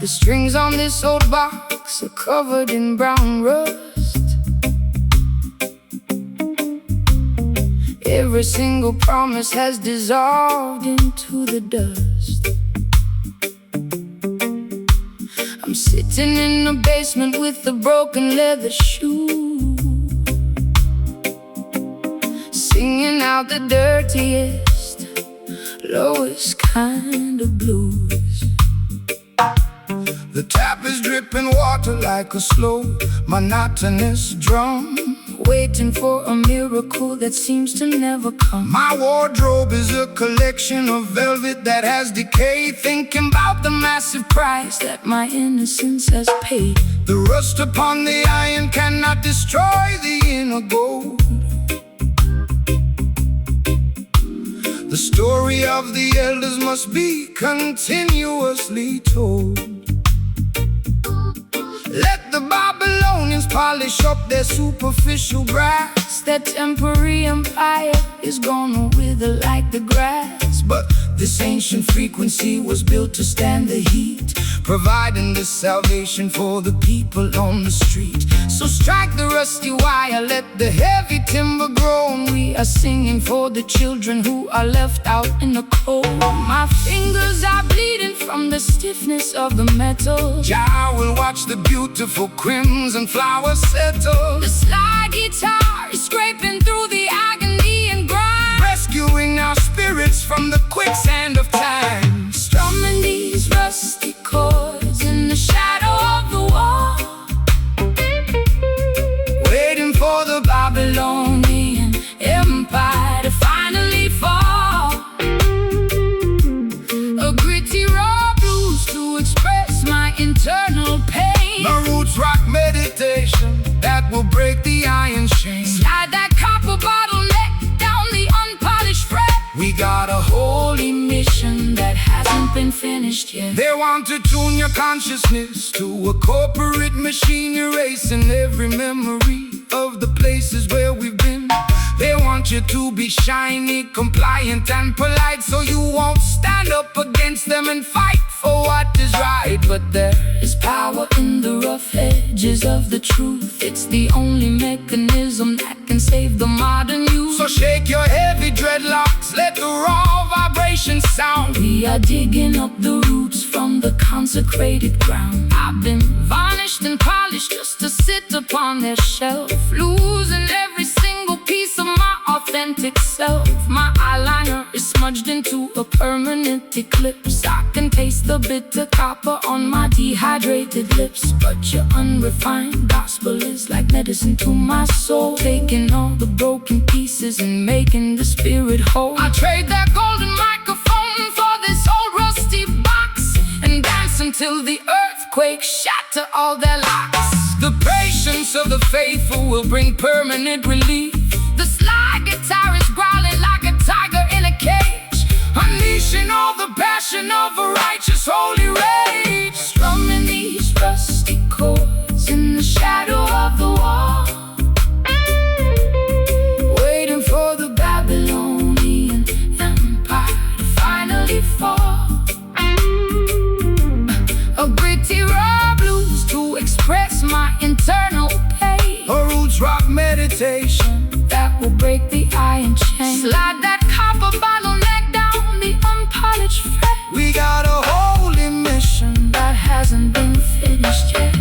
The strings on this old box are covered in brown rust. Every single promise has dissolved into the dust. I'm sitting in the basement with a broken leather shoe, singing out the dirtiest, lowest kind of blues. The tap is dripping water like a slow, monotonous drum, waiting for a miracle that seems to never come. My wardrobe is a collection of velvet that has decayed, thinking about the massive price that my innocence has paid. The rust upon the iron cannot destroy the inner gold. The story of the elders must be continuously told. Let the Babylonians polish up their superficial brass. Their temporary empire is gonna wither like the grass. But this ancient frequency was built to stand the heat, providing the salvation for the people on the street. So strike the rusty wire, let the heavy timber grow, and we are singing for the children who are left out in the cold. My fingers are bleeding from the stiffness of the metal. Jah will watch the beautiful crimson flowers settle. The slide guitar is scraping through the agony and grind, rescuing our spirits from the quicksand of time. Strumming these rusty chords in the shadow of the wall, waiting for the Babylonian empire to finally fall. A gritty raw blues to express my internal pain. The roots rock meditation that will break the iron chain. Slide that copper bottleneck down the unpolished fret. We got a holy mission that hasn't been finished yet. They want to tune your consciousness to a corporate machine, erasing every memory of the places where we've been. They want you to be shiny, compliant and polite, so you won't stand up against them and fight for what is right. But there is power in the rough edges of the truth. It's the only mechanism that can save the modern youth. So shake your heavy dreadlocks, let the raw vibrations sound. We are digging up the roots from the consecrated ground. I've been varnished and polished just to sit upon their shelf, losing every single piece of my authentic self. My eyeliner is smudged into a permanent eclipse. I can taste the bitter copper on my dehydrated lips. But your unrefined gospel is like medicine to my soul, taking all the broken pieces and making the spirit whole. I trade that golden microphone for this old rusty box, and dance until the earthquake shatter all their locks. The patience of the faithful will bring permanent relief. The slide guitar is growling like a tiger in a cage, unleashing all the passion of a righteous holy rage. Strumming these rusty chords in the shadow of the wall, waiting for the Babylonian empire to finally fall. A gritty raw blues to express my internal pain. A roots rock meditation that will break the iron chain. Slide that copper bottleneck down the unpolished fret. We got a holy mission that hasn't been finished yet.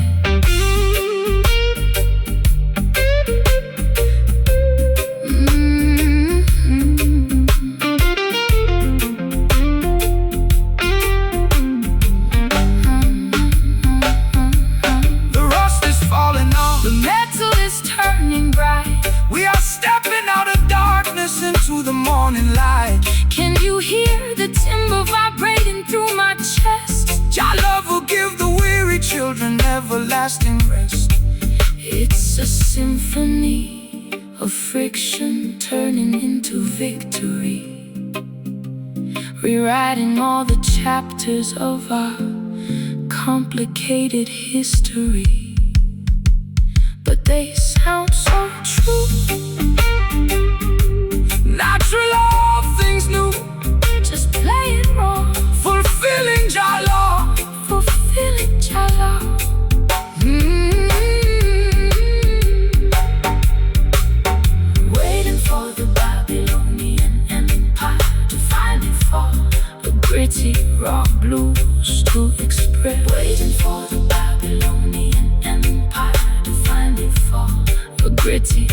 The rust is falling off, the metal is turning bright. We are stepping out of darkness into the morning light. Can you hear the timber vibrating through my chest? Jah love will give the weary children everlasting rest. It's a symphony of friction turning into victory, rewriting all the chapters of our complicated history. But they sound so true, natural, all things new. Just play it wrong, fulfilling Jah law, fulfilling gritty, raw blues to express. Waiting for the Babylonian Empire to finally fall. A gritty,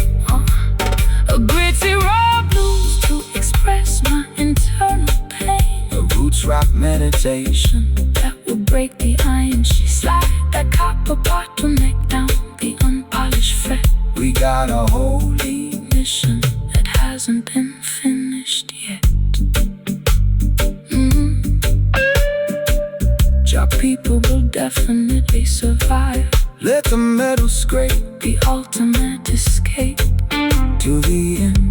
raw blues to express my internal pain. A roots rock meditation That will break the iron. She slide that copper bottleneck down the unpolished fret. We got a holy Mission that hasn't been finished yet. Your people will definitely survive. Let the metal scrape The ultimate escape. to the end.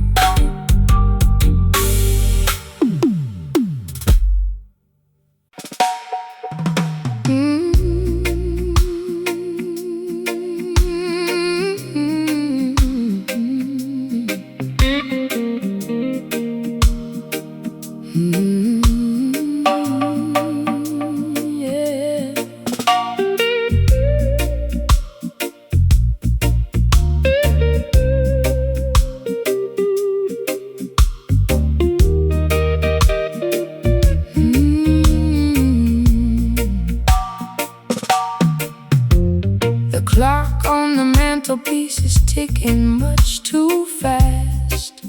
The clock on the mantelpiece is ticking much too fast.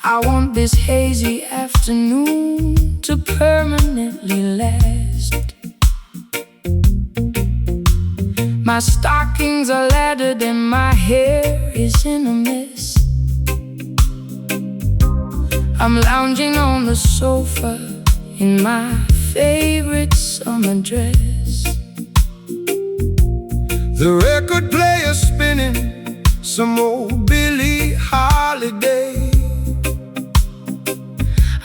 I want this hazy afternoon to permanently last. My stockings are laddered and my hair is in a mess. I'm lounging on the sofa in my favorite summer dress. The record player spinning some old Billie Holiday.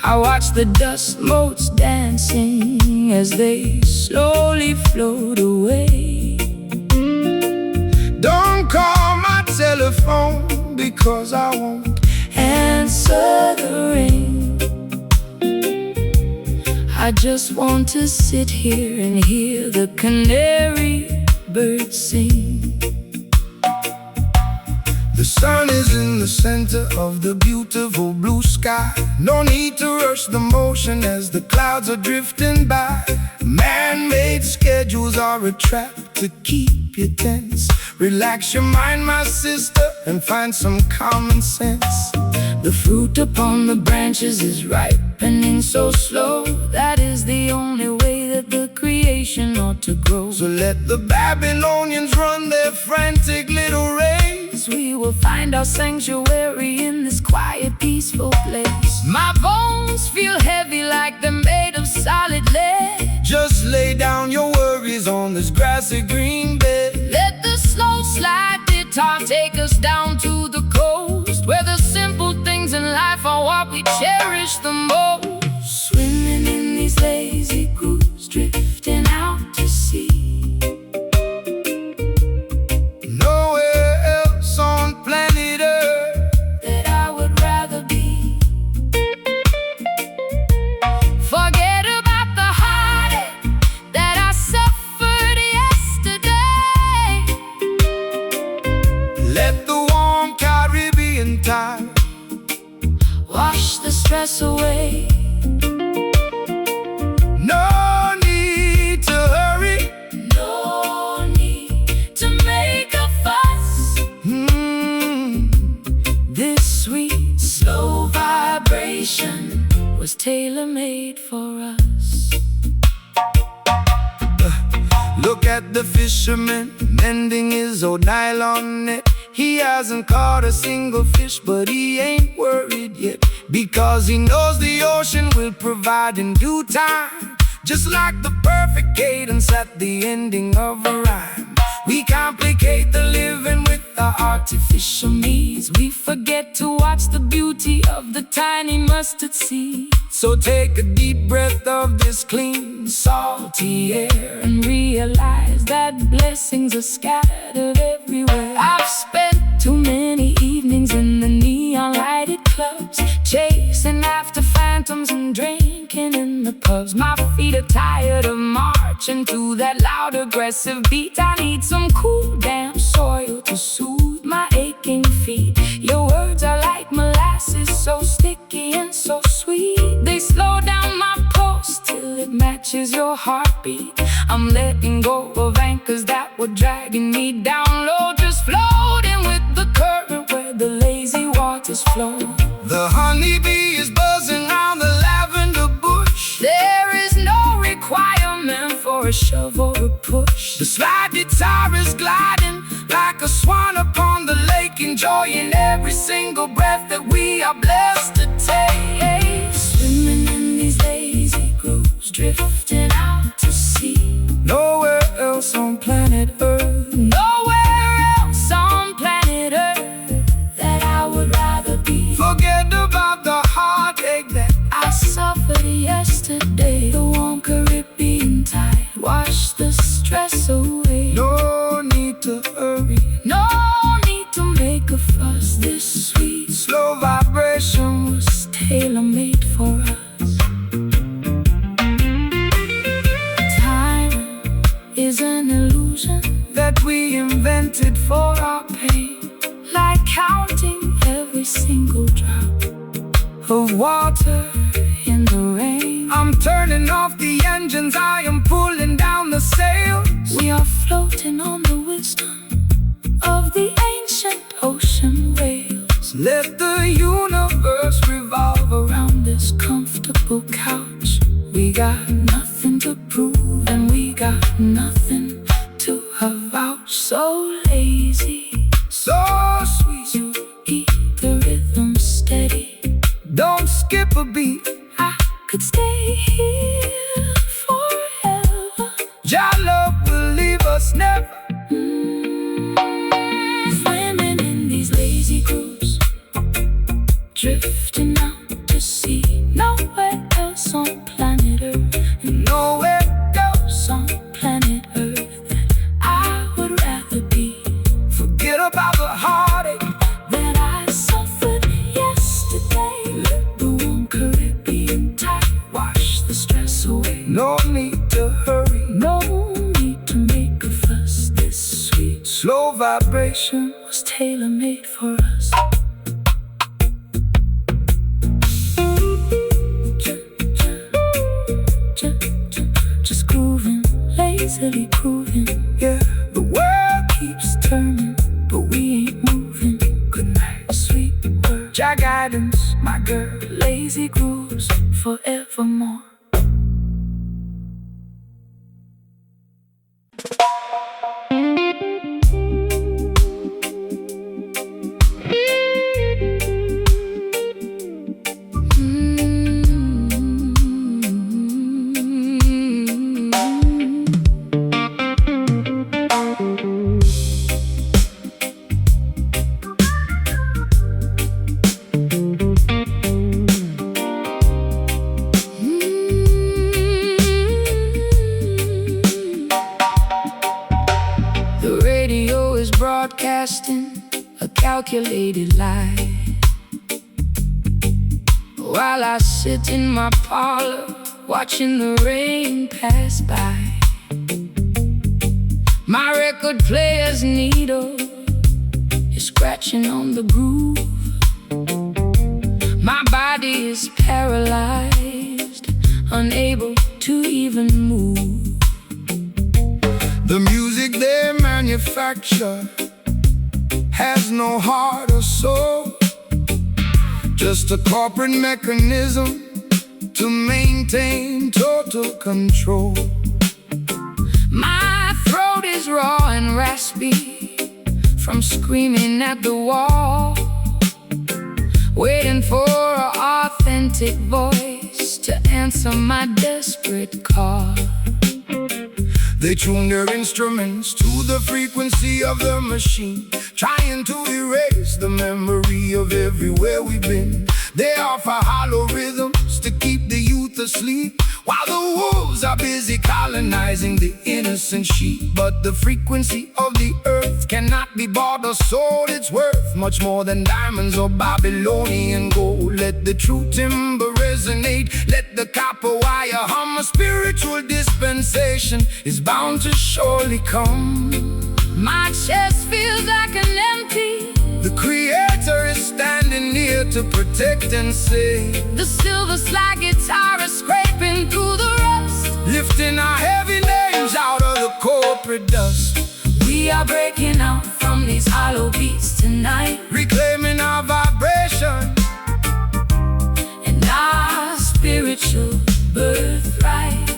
I watch the dust motes dancing as they slowly float away. Don't call my telephone because I won't Answer the ring. I just want to sit here and hear the canary birds sing. The sun is in the center of the beautiful blue sky. No need to rush the motion as the clouds are drifting by. Man-made schedules are a trap to keep you tense. Relax your mind, my sister, and find some common sense. The fruit upon the branches is ripening so slow. That is the only way that the creation ought to grow. So let the Babylonians run their frantic little race. We will find our sanctuary in this quiet, peaceful place. My bones feel heavy like they're made of solid lead. Just lay down your worries on this grassy green bed. Let the slow slide guitar take us down to the coast, where the simple things in life are what we cherish the most. Swimming in these lazy grooves, drifting out to sea. Nowhere else on planet Earth that I would rather be. Forget about the heartache that I suffered yesterday. Let the warm Caribbean tide Wash the stress away. No need to hurry, No need to make a fuss. This sweet, slow vibration was tailor-made for us. Look at the fisherman mending his old nylon net. He hasn't caught a single fish, but he ain't worried yet, because he knows the ocean will provide in due time. Just like the perfect cadence at the ending of a rhyme. We complicate the living with our artificial needs. We forget to watch the beauty of the tiny mustard seed. So take a deep breath of this clean, salty air and realize that blessings are scattered everywhere. I've spent too many evenings in the neon lighted clubs, chasing after phantoms and drinking in the pubs. My feet are tired of marching to that loud aggressive beat. I need some cool damp soil to soothe my aching feet. Your words are like molasses, so sticky and so sweet. They slow down matches your heartbeat. I'm letting go of anchors that were dragging me down low, just floating with the current where the lazy waters flow. The honeybee is buzzing round the lavender bush. There is no requirement for a shove or a push. The slide guitar is gliding like a swan upon the lake, enjoying every single breath that we are blessed to take. Swimming in these lazy grooves, drifting out to sea. Nowhere else on planet Earth, Nowhere else on planet Earth that I would rather be. forget about the heartache that I suffered yesterday. The warm Caribbean tide washed the stress away. no need to hurry. No need to make a fuss. This sweet Slow vibration was tailor-made for us. Time is an illusion that we invented for our pain, like counting every single drop of water. in the rain. I'm turning off the engines, I am pulling down the sails. We are floating on the wisdom of the ancient ocean waves. Let the universe revolve around. Around this comfortable couch, we got nothing to prove, and we got nothing to avouch. So lazy, So sweet, you keep the rhythm steady. don't skip a beat. I could stay here forever. Your love will leave us never. Swimming in these lazy grooves, drifting out to sea. Nowhere else on planet Earth, and Nowhere else. on planet Earth that I would rather be. Forget about the heartache. That I suffered yesterday. Let the warm Caribbean tide wash the stress away. No need to hurry. No need to make a fuss. This sweet Slow vibration. was tailor-made for us. Just grooving, lazily grooving. Yeah, the world Keeps turning, but we ain't moving. Good night, sweet word. your guidance, my girl. Lazy grooves forevermore. The radio is broadcasting a calculated lie, while I sit in my parlor watching the rain pass by. My record player's needle is scratching on the groove. My body is paralyzed, unable to even move. The music they manufacture has no heart or soul, just a corporate mechanism to maintain total control. My throat is raw and raspy from screaming at the wall, waiting for an authentic voice to answer my desperate call. They tune their instruments to the frequency of the machine, trying to erase the memory of everywhere we've been. They offer hollow rhythms to keep the youth asleep, while the wolves are busy colonizing the innocent sheep. But the frequency of the earth cannot be bought or sold. It's worth much more than diamonds or Babylonian gold. Let the true timber resonate, let the copper wire hum. A spiritual dispensation is bound to surely come. My chest feels like an empty. The Creator is standing near to protect and save. The silver slide guitar is scraping through the rust. Lift lifting our heavy names out of the corporate dust. We are breaking out from these hollow beats tonight, reclaiming our vibration and our spiritual birthright.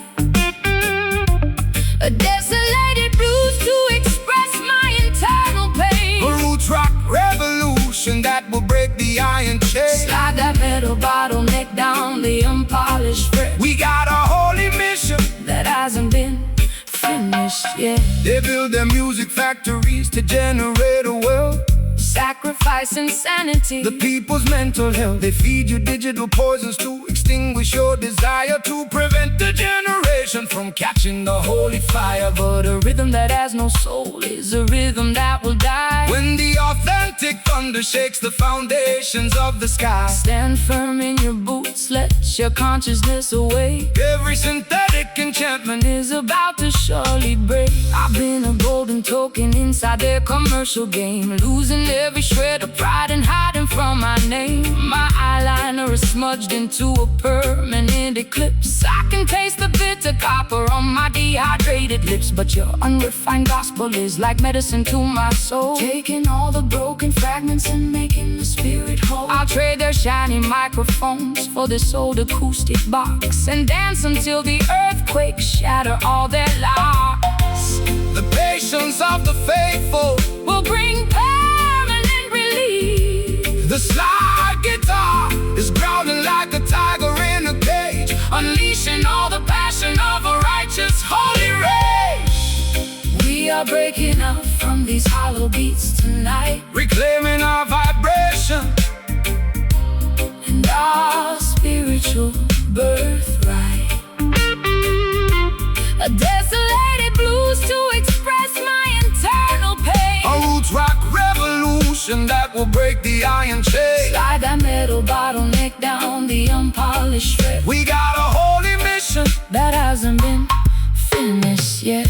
A desolated blues to express my internal pain. A roots rock revolution that will break the iron chain. Slide that metal bottleneck down the unpolished fret. We got a holy mission that hasn't been finished yet. They build their music factories to generate a wealth, sacrifice insanity, the people's mental health. They feed you digital poisons to extinguish your desire, to prevent the generation from catching the holy fire. But a rhythm that has no soul is a rhythm that will die when the authentic thunder shakes the foundations of the sky. Stand firm in your boots, let your consciousness awake. Every synthetic enchantment is about to surely break. I've been a golden token inside their commercial game, losing every shred of pride and hiding from my name. My eyeliner is smudged into a permanent eclipse. I can taste the bitter copper on my dehydrated lips, but your unrefined gospel is like medicine to my soul, taking all the broken fragments and making the spirit whole. I'll trade their shiny microphones for this old acoustic box and dance until the earthquakes shatter all their locks. The patience of the faithful will bring permanent relief. The slide guitar is growling like a tiger in a cage, unleashing all the passion of a righteous holy rage. We are breaking out from these hollow beats tonight, reclaiming our vibration and our spiritual birthright. A desolated blues to express my internal pain. A roots rock revolution that will break the iron chain. Slide that metal bottleneck down the unpolished fret. We got a holy mission that hasn't been finished yet.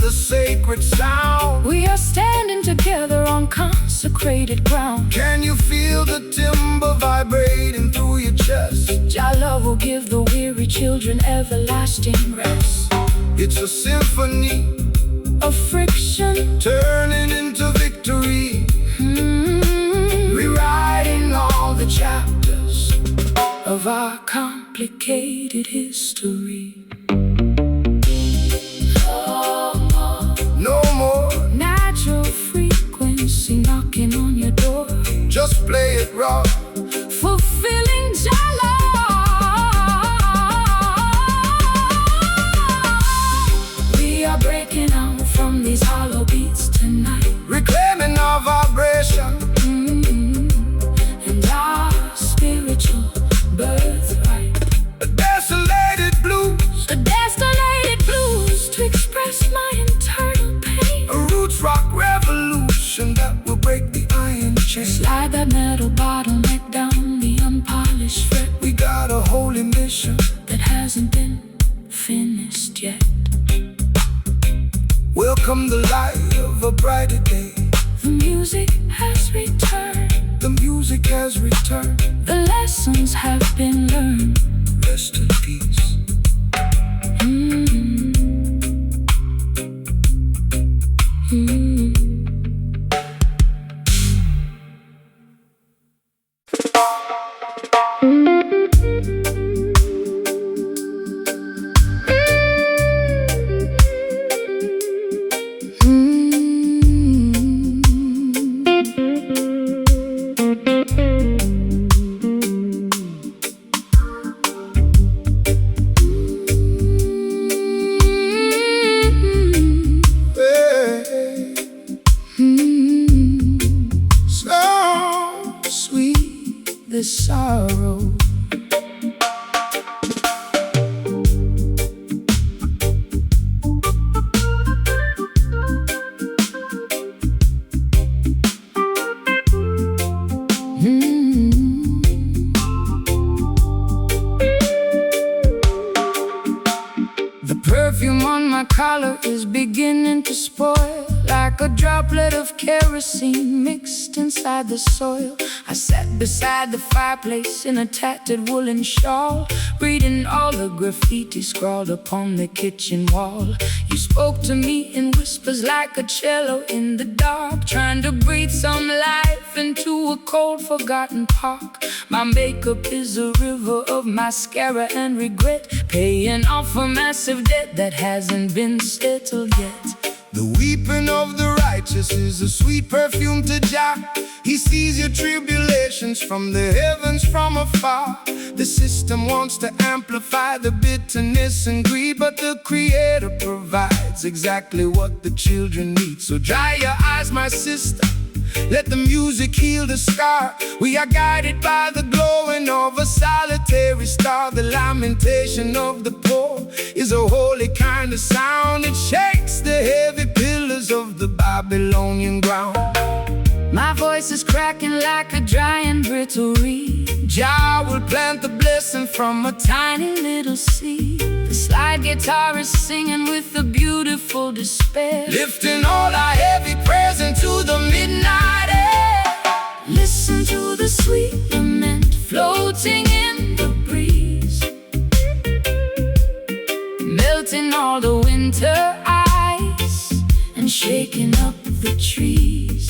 Sacred sound. We are standing together on consecrated ground. Can you feel the timber vibrating through your chest? Jah love will give the weary children everlasting rest. It's a symphony of friction turning into victory, rewriting all the chapters of our complicated history. No more natural frequency knocking on your door. Just play it raw, fulfilling Jah love. We are breaking out from these hollow beats tonight, reclaiming our vibration and our spiritual birthright. A desolated blues, a desolated blues to express my internal pain. A roots rock revolution that will break the iron chain. Slide that metal bottleneck down the unpolished fret. We got a holy mission that hasn't been finished yet. Welcome the light of a brighter day. The music has returned. The music has returned. The lessons have been learned. Rest in peace. perfume on my collar is beginning to spoil, like a droplet of kerosene mixed inside the soil. I sat beside the fireplace in a tattered woolen shawl, reading all the graffiti scrawled upon the kitchen wall. You spoke to me in whispers like a cello in the dark, trying to breathe some life into a cold forgotten park. My makeup is a river of mascara and regret, paying off a massive debt that hasn't been settled yet. The weeping of the righteous is a sweet perfume to Jah. He sees your tribulations from the heavens from afar. The system wants to amplify the bitterness and greed, but the Creator provides exactly what the children need. So dry your eyes, my sister, let the music heal the scar. We are guided by the glowing of a solitary star. The lamentation of the poor is a holy kind of sound. It shakes the heavy pillars of the Babylonian ground. My voice is cracking like a dry and brittle reed. Jah will plant the blessing from a Tiny little seed. The slide guitar is singing with a beautiful despair, lifting all our heavy prayers into the midnight air. Listen to the sweet lament floating in the breeze, melting all the winter ice and shaking up the trees.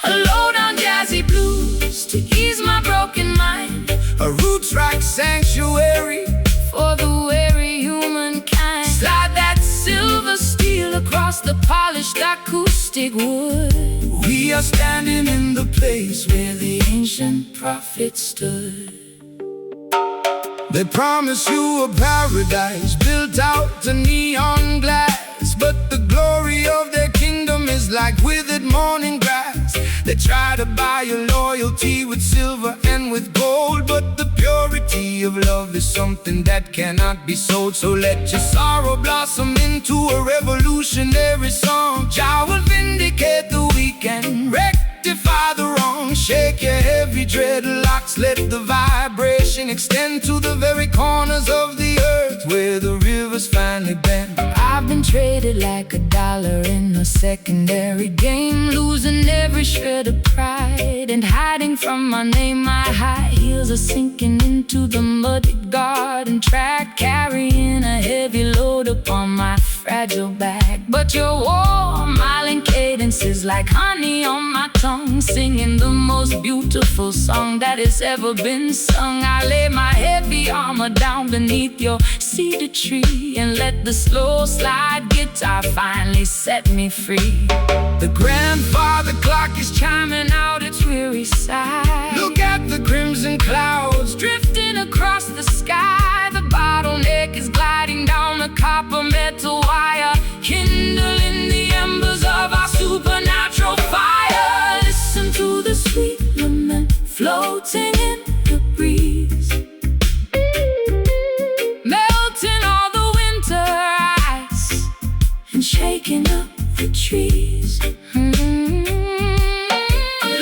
A low down jazzy blues to ease my broken mind, A roots rock sanctuary for the weary humankind. slide that Silver steel across the polished acoustic wood. we are standing in the place where The ancient prophet stood. they promise you a paradise built out to neon glass, but the glory of their kingdom is like withered morning grass. They try to buy your loyalty with silver and with gold, but the purity of love is something that cannot be sold. So let your sorrow blossom into a revolutionary song. Jah will vindicate the weak and rectify the wrong. Shake your heavy dreadlocks, let the vibration extend to the very corners of the earth where the rivers finally bend. I've been traded like a dollar in a secondary game, losing every shred of pride and hiding from my name. My high heels are sinking into the muddy garden track, carrying a heavy load upon my fragile back. But your warm, smiling cadence is like honey on my tongue, singing the most beautiful song that has ever been sung. I lay my heavy armor down beneath your cedar tree and let the slow slide guitar finally set me free. The grandfather clock is Chiming out its weary sigh. look at the crimson clouds Drifting across the sky, the bottleneck is gliding down a copper metal wire, kindling the embers of our supernatural fire. Listen to the sweet lament floating in the breeze, melting all the winter ice and shaking up the trees.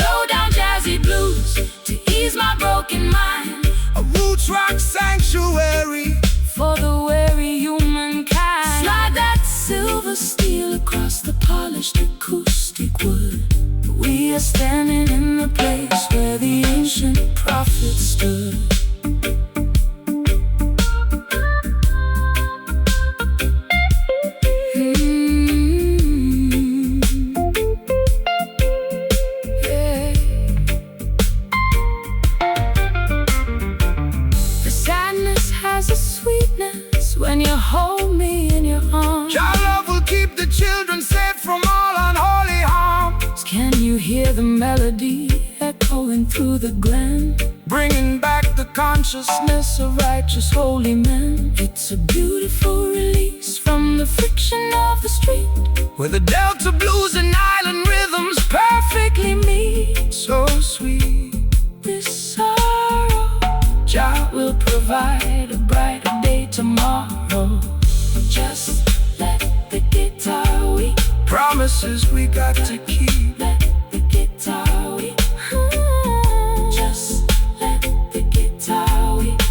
Low down jazzy blues to ease my broken mind, a roots rock sanctuary for the weary humankind. Slide that silver steel across the polished acoustic wood. We are standing in the place where the ancient prophet stood. Yeah. The sadness has a sweetness when you hold me in your arms. Your love will keep the children safe from all unholy harm, Can you hear the melody echoing through the glen, bringing back the consciousness of righteous holy men? It's a beautiful release from the friction of the street, where the Delta blues and island rhythms perfectly meet. so sweet. This sorrow, Jah will provide a brighter day tomorrow. Just let the guitar weep, Promises we got to keep. let the guitar weep. Just let the guitar weep.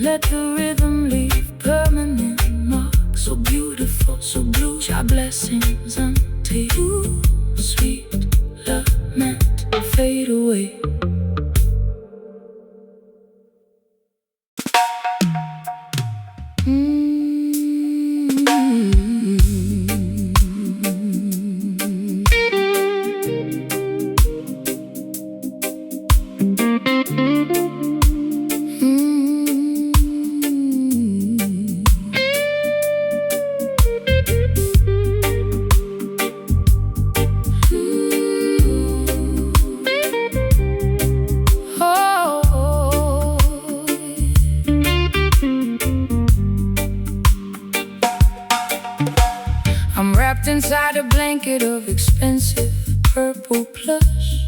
Let the rhythm leave permanent marks. So beautiful, so blue. Our blessings unto you. Sweet lament, fade away. I'm wrapped inside a blanket of expensive purple plush,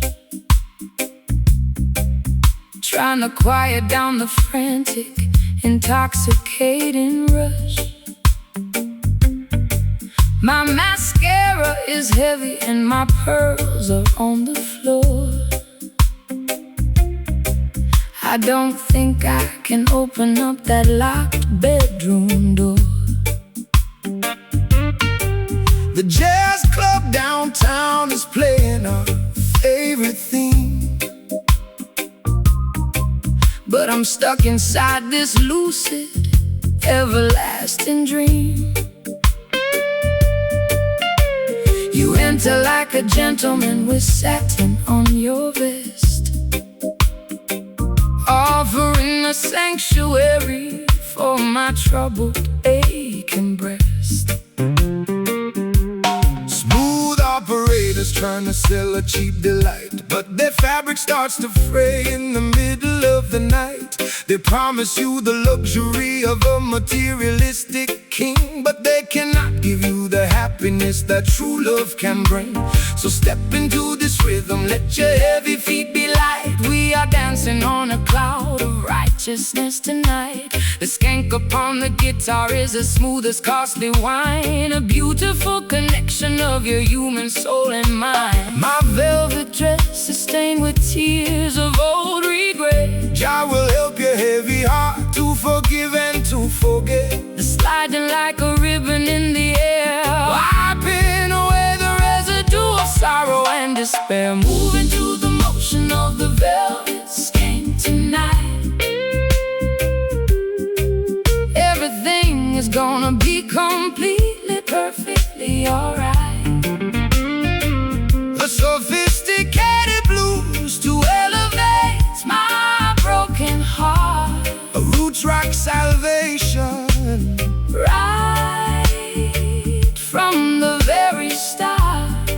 trying to quiet down the frantic, intoxicating rush. My mascara is heavy and my pearls are on the floor. I don't think I can open up that locked bedroom door. The jazz club downtown is playing our favorite theme, but I'm stuck inside this lucid, everlasting dream. You enter like a gentleman with satin on your vest, offering a sanctuary for my troubled, aching breast. Operators trying to sell a cheap delight, but their fabric starts to fray in the middle of the night. They promise you the luxury of a materialistic king, but they cannot give you the happiness that true love can bring. So step into this rhythm, let your heavy feet be light. We are dancing on a cloud of righteousness tonight. The skank upon the guitar is as smooth as costly wine, a beautiful connection of your human soul and mind. My velvet dress is stained with tears of old regret. Jah will help your heavy heart to forgive and to forget. The sliding like a ribbon in the air, wiping away the residue of sorrow and despair. moving to the motion of the velvet skank tonight. Everything is gonna be completely, perfectly alright. A sophisticated blues to elevate my broken heart, a roots rock salvation, right from the very start.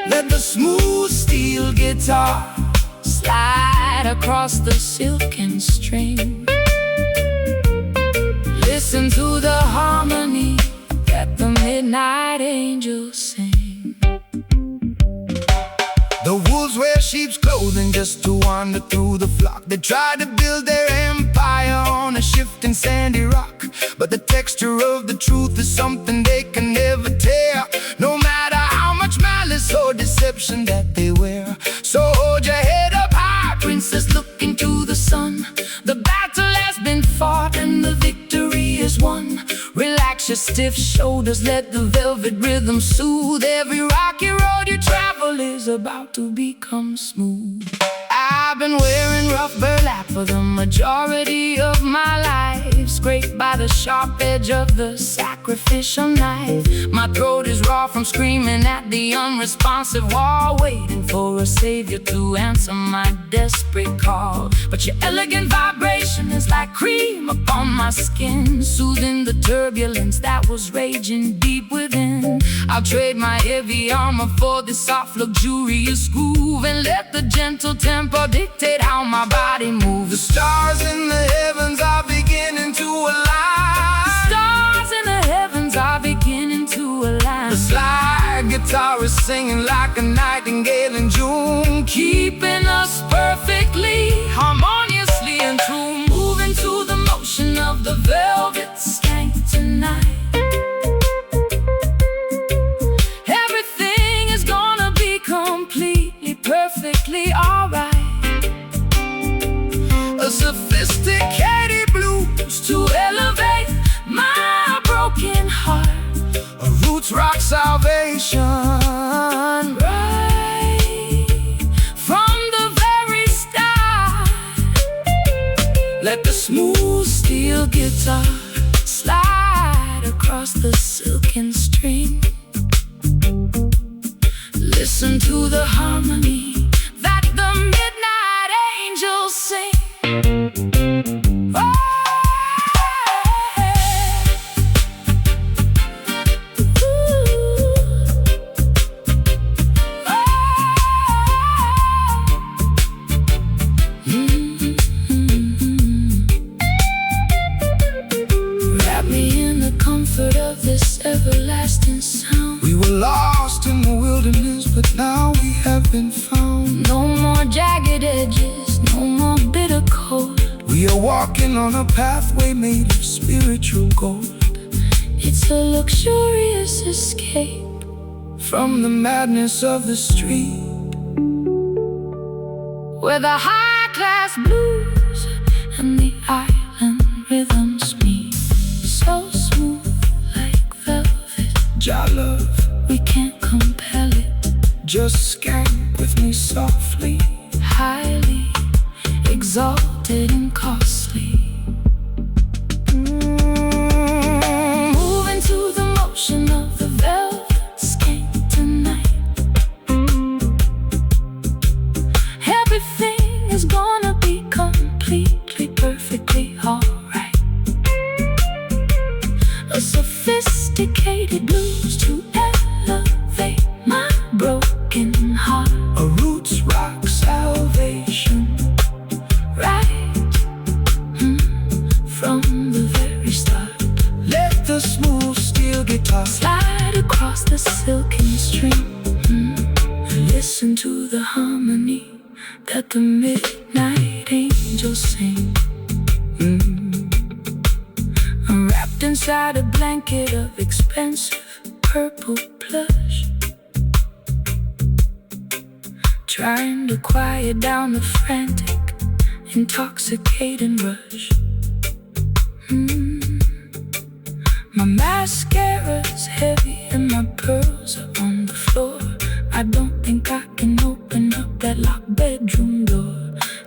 Let the smooth steel guitar slide across the silken string. Listen to the harmony that the midnight angels sing. The wolves wear sheep's clothing just to wander through the flock. They try to build their empire on a shifting sandy rock, but the texture of the truth is something they can never tear, no matter how much malice or deception that they wear. So hold your head up high, Princess, look into the sun. The battle has been fought and the victory is won. Relax your stiff shoulders, let the velvet rhythm soothe. Every rocky road you travel is about to become smooth. I've been wearing rough burlap For the majority of my life, scraped by the sharp edge of the sacrificial knife. My throat is raw from screaming at the unresponsive wall, waiting for a savior to answer my desperate call. But your elegant vibration is like cream upon my skin, soothing the turbulence that was raging deep within. I'll trade my heavy armor for this soft luxurious groove, and let the gentle tempo dictate how my body moves. The stars in the heavens are beginning to align. Stars in the heavens are beginning to align. The slide guitar is singing like a nightingale in June, keeping us perfectly, harmoniously in tune. Moving to the motion of the velvet skank tonight. Everything is gonna be completely, perfectly alright. A sophisticated smooth steel guitar slide across the silken string. Listen to the harmony that the midnight angels sing. Everlasting sound. We were lost in the wilderness, but now we have been found. No more jagged edges, no more bitter cold. We are walking on a pathway made of spiritual gold. It's a luxurious escape from the madness of the street, where the high-class blues and the island rhythms meet. So smooth, Jah love, we can't compel it. Just scan with me softly, highly exalted and costly. Moving to the motion of the velvet skank tonight. Everything is gonna be completely, perfectly alright. A sophisticated blues to elevate my broken heart. A roots rock salvation, right from the very start. Let the smooth steel guitar slide across the silken string. Listen to the harmony that the midnight angels sing. Wrapped inside a blanket of expensive purple plush, trying to quiet down the frantic, intoxicating rush. My mascara's heavy and my pearls are on the floor. I don't think I can open up that locked bedroom door.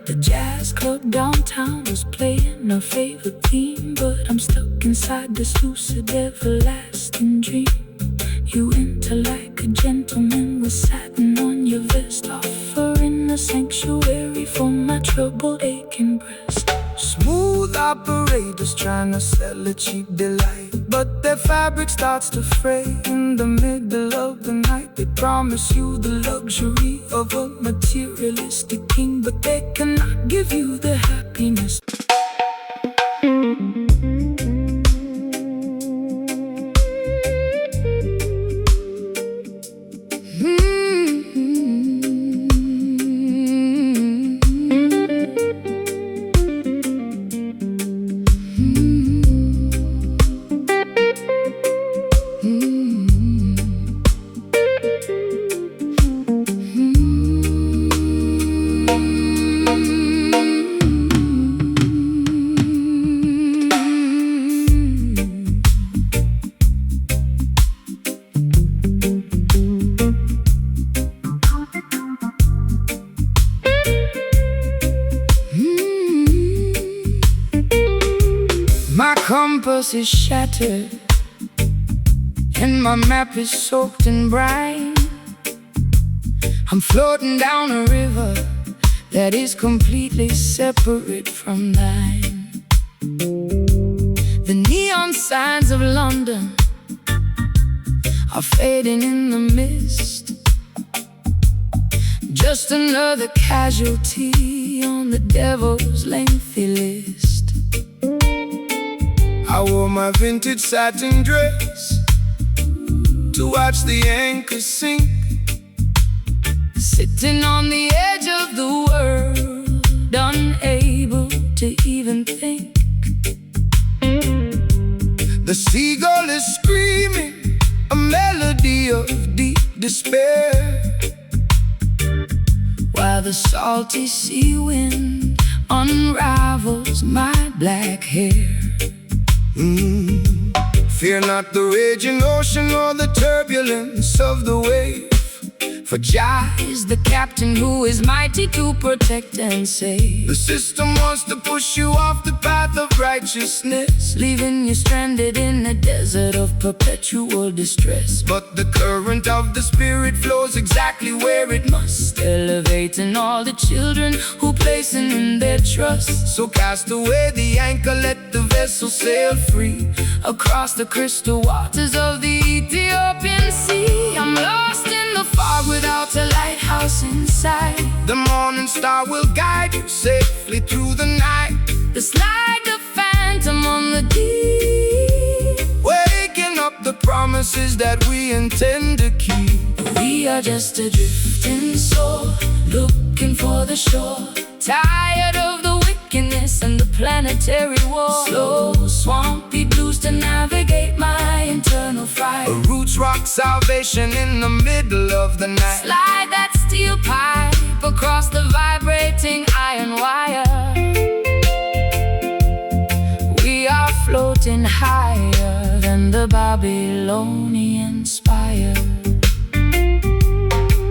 The jazz club downtown was playing our favorite theme, but I'm stuck inside this lucid, everlasting dream. You enter like a gentleman with satin on your vest, offering a sanctuary for my troubled, aching breast. Smooth operators trying to sell a cheap delight, but their fabric starts to fray in the middle of the night. They promise you the luxury of a materialistic king, but they cannot give you the happiness. My compass is shattered and my map is soaked in brine. I'm floating down a river that is completely separate from thine. The neon signs of London are fading in the mist, just another casualty on the devil's lengthy list. I wore my vintage satin dress to watch the anchor sink, sitting on the edge of the world, unable to even think. The seagull is screaming a melody of deep despair, while the salty sea wind unravels my black hair. Fear not the raging ocean or the turbulence of the wave. For Jah is the captain who is mighty to protect and save. The system wants to push you off the path of righteousness, leaving you stranded in a desert of perpetual distress. but the current of the Spirit flows exactly where it must, Elevating all the children who placing in their trust. So cast away the anchor, let the vessel sail free Across the crystal waters of the Ethiopian Sea. I'm lost in the fog without a lighthouse inside. The morning star will guide you safely through the night, It's like the phantom on the deep, waking up the promises that we intend to keep. we are just a drifting soul, looking for the shore. Tired of the wickedness and the planetary war. Slow, swampy blues to navigate my internal fire. A roots rock salvation in the middle of the night. Slide that steel pipe across the vibrating iron wire. We are floating higher than the Babylonian spire.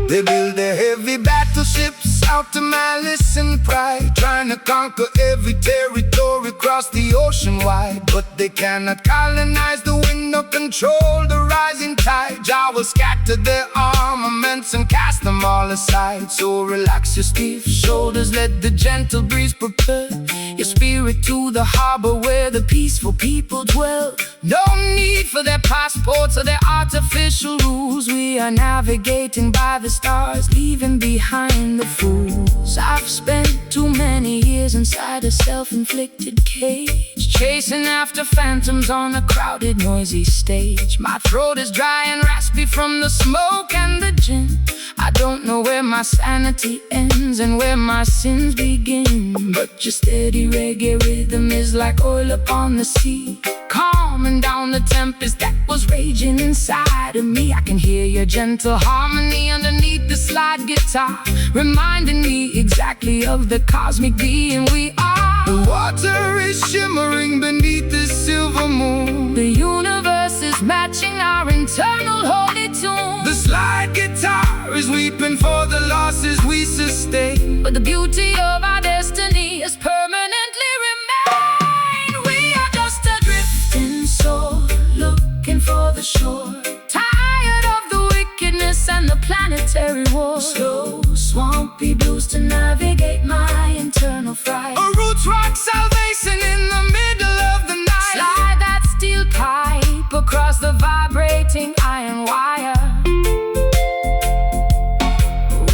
They build their heavy battleships out to malice and pride, trying to conquer every territory across the ocean wide. But they cannot colonize the wind nor control the rising tide. Jah will scatter their armaments and cast them all aside. So relax your stiff shoulders, let the gentle breeze propel your spirit to the harbor where the peaceful people dwell. No need for their passports or their artificial rules. We are navigating by the stars, leaving behind the fools. I've spent too many years inside a self-inflicted cage, chasing after phantoms on a crowded, noisy stage. My throat is dry and raspy from the smoke and the gin. I don't know where my sanity ends and where my sins begin, but your steady reggae rhythm is like oil upon the sea, calming down the tempest that was raging inside of me. I can hear your gentle harmony underneath the slide guitar, reminding me exactly of the cosmic being we are. The water is shimmering beneath the silver moon. The universe is matching our internal holy tune. The slide guitar is weeping for the losses we sustain, but the beauty of our destiny is permanently remain. We are just a drifting soul, looking for the shore. Tired of the wickedness and the planetary war. Slow, swampy blues to navigate my internal fright. A roots rock salvation in the middle of the night. Slide that steel pipe across the vibrating iron wire.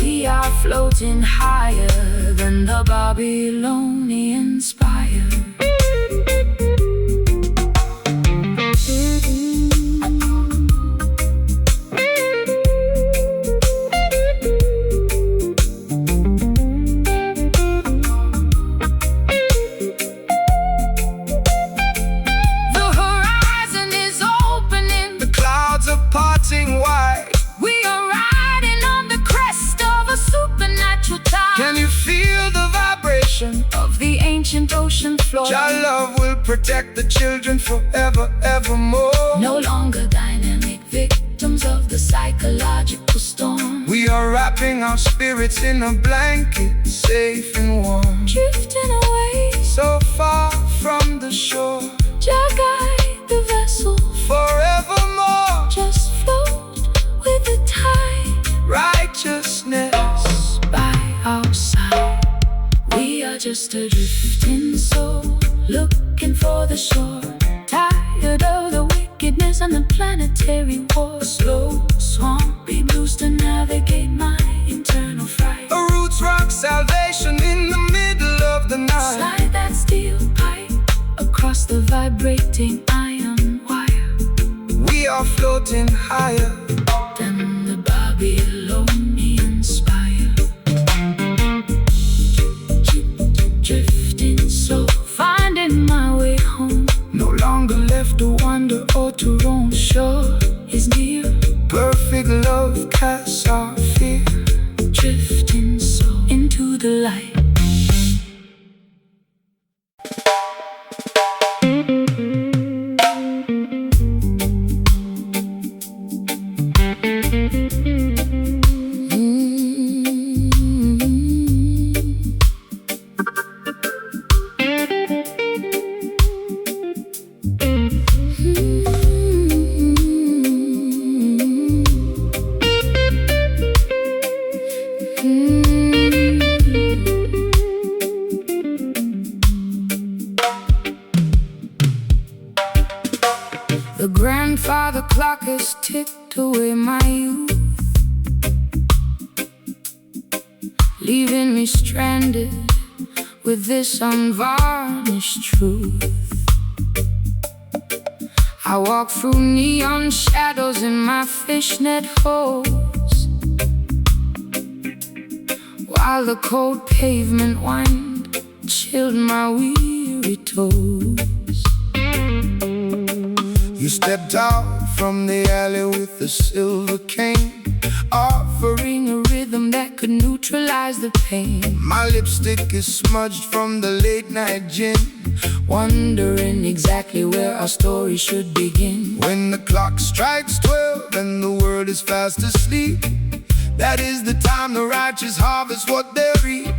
We are floating higher than the Babylonian spire. Can you feel the vibration of the ancient ocean floor? Jah love will protect the children forever, evermore. No longer dynamic victims of the psychological storm. We are wrapping our spirits in a blanket, safe and warm, drifting away so far from the shore. Jah guide the vessel forevermore. Just float with the tide. Righteousness by our side. We are just a drifting soul, looking for the shore. Tired of the wickedness and the planetary war. Slow, swampy blues to navigate my internal fright. A roots rock salvation in the middle of the night. Slide that steel pipe across the vibrating iron wire. We are floating higher than the Babylonian spire. Drifting so, finding my way home. No longer left to wander or to roam. Shore is near. Perfect love casts our fear. Drifting so into the light. The grandfather clock has ticked away my youth, leaving me stranded with this unvarnished truth. I walk through neon shadows in my fishnet hose, while the cold pavement wind chilled my weary toes. You stepped out from the alley with a silver cane, offering a rhythm that could neutralize the pain. My lipstick is smudged from the late night gin, wondering exactly where our story should begin. When the clock strikes 12 and the world is fast asleep, that is the time the righteous harvest what they reap.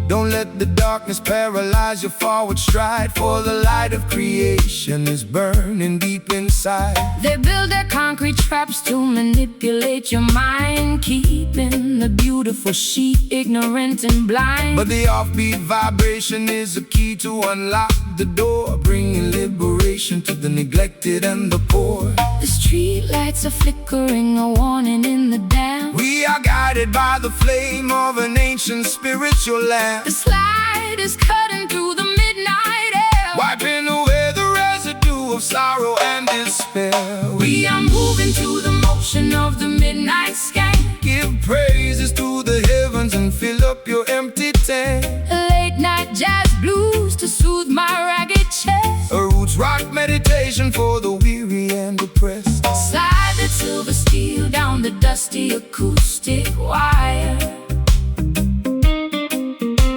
Don't let the darkness paralyze your forward stride, for the light of creation is burning deep inside. They build their concrete traps to manipulate your mind, keeping the beautiful sheep ignorant and blind. But the offbeat vibration is a key to unlock the door, bringing liberation to the neglected and the poor. The street lights are flickering, a warning in the damp. We are guided by the flame of an ancient spiritual lamp. The slide is cutting through the midnight air, wiping away the residue of sorrow and despair. We are moving to the motion of the midnight skank. Give praises to the heavens and fill up your empty tank. Late night jazz blues to soothe my ragged chest. A roots rock meditation for the weary and oppressed. Slide that silver steel down the dusty acoustic wire.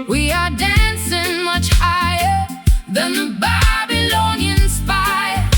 We are dancing much higher than the Babylonian spire.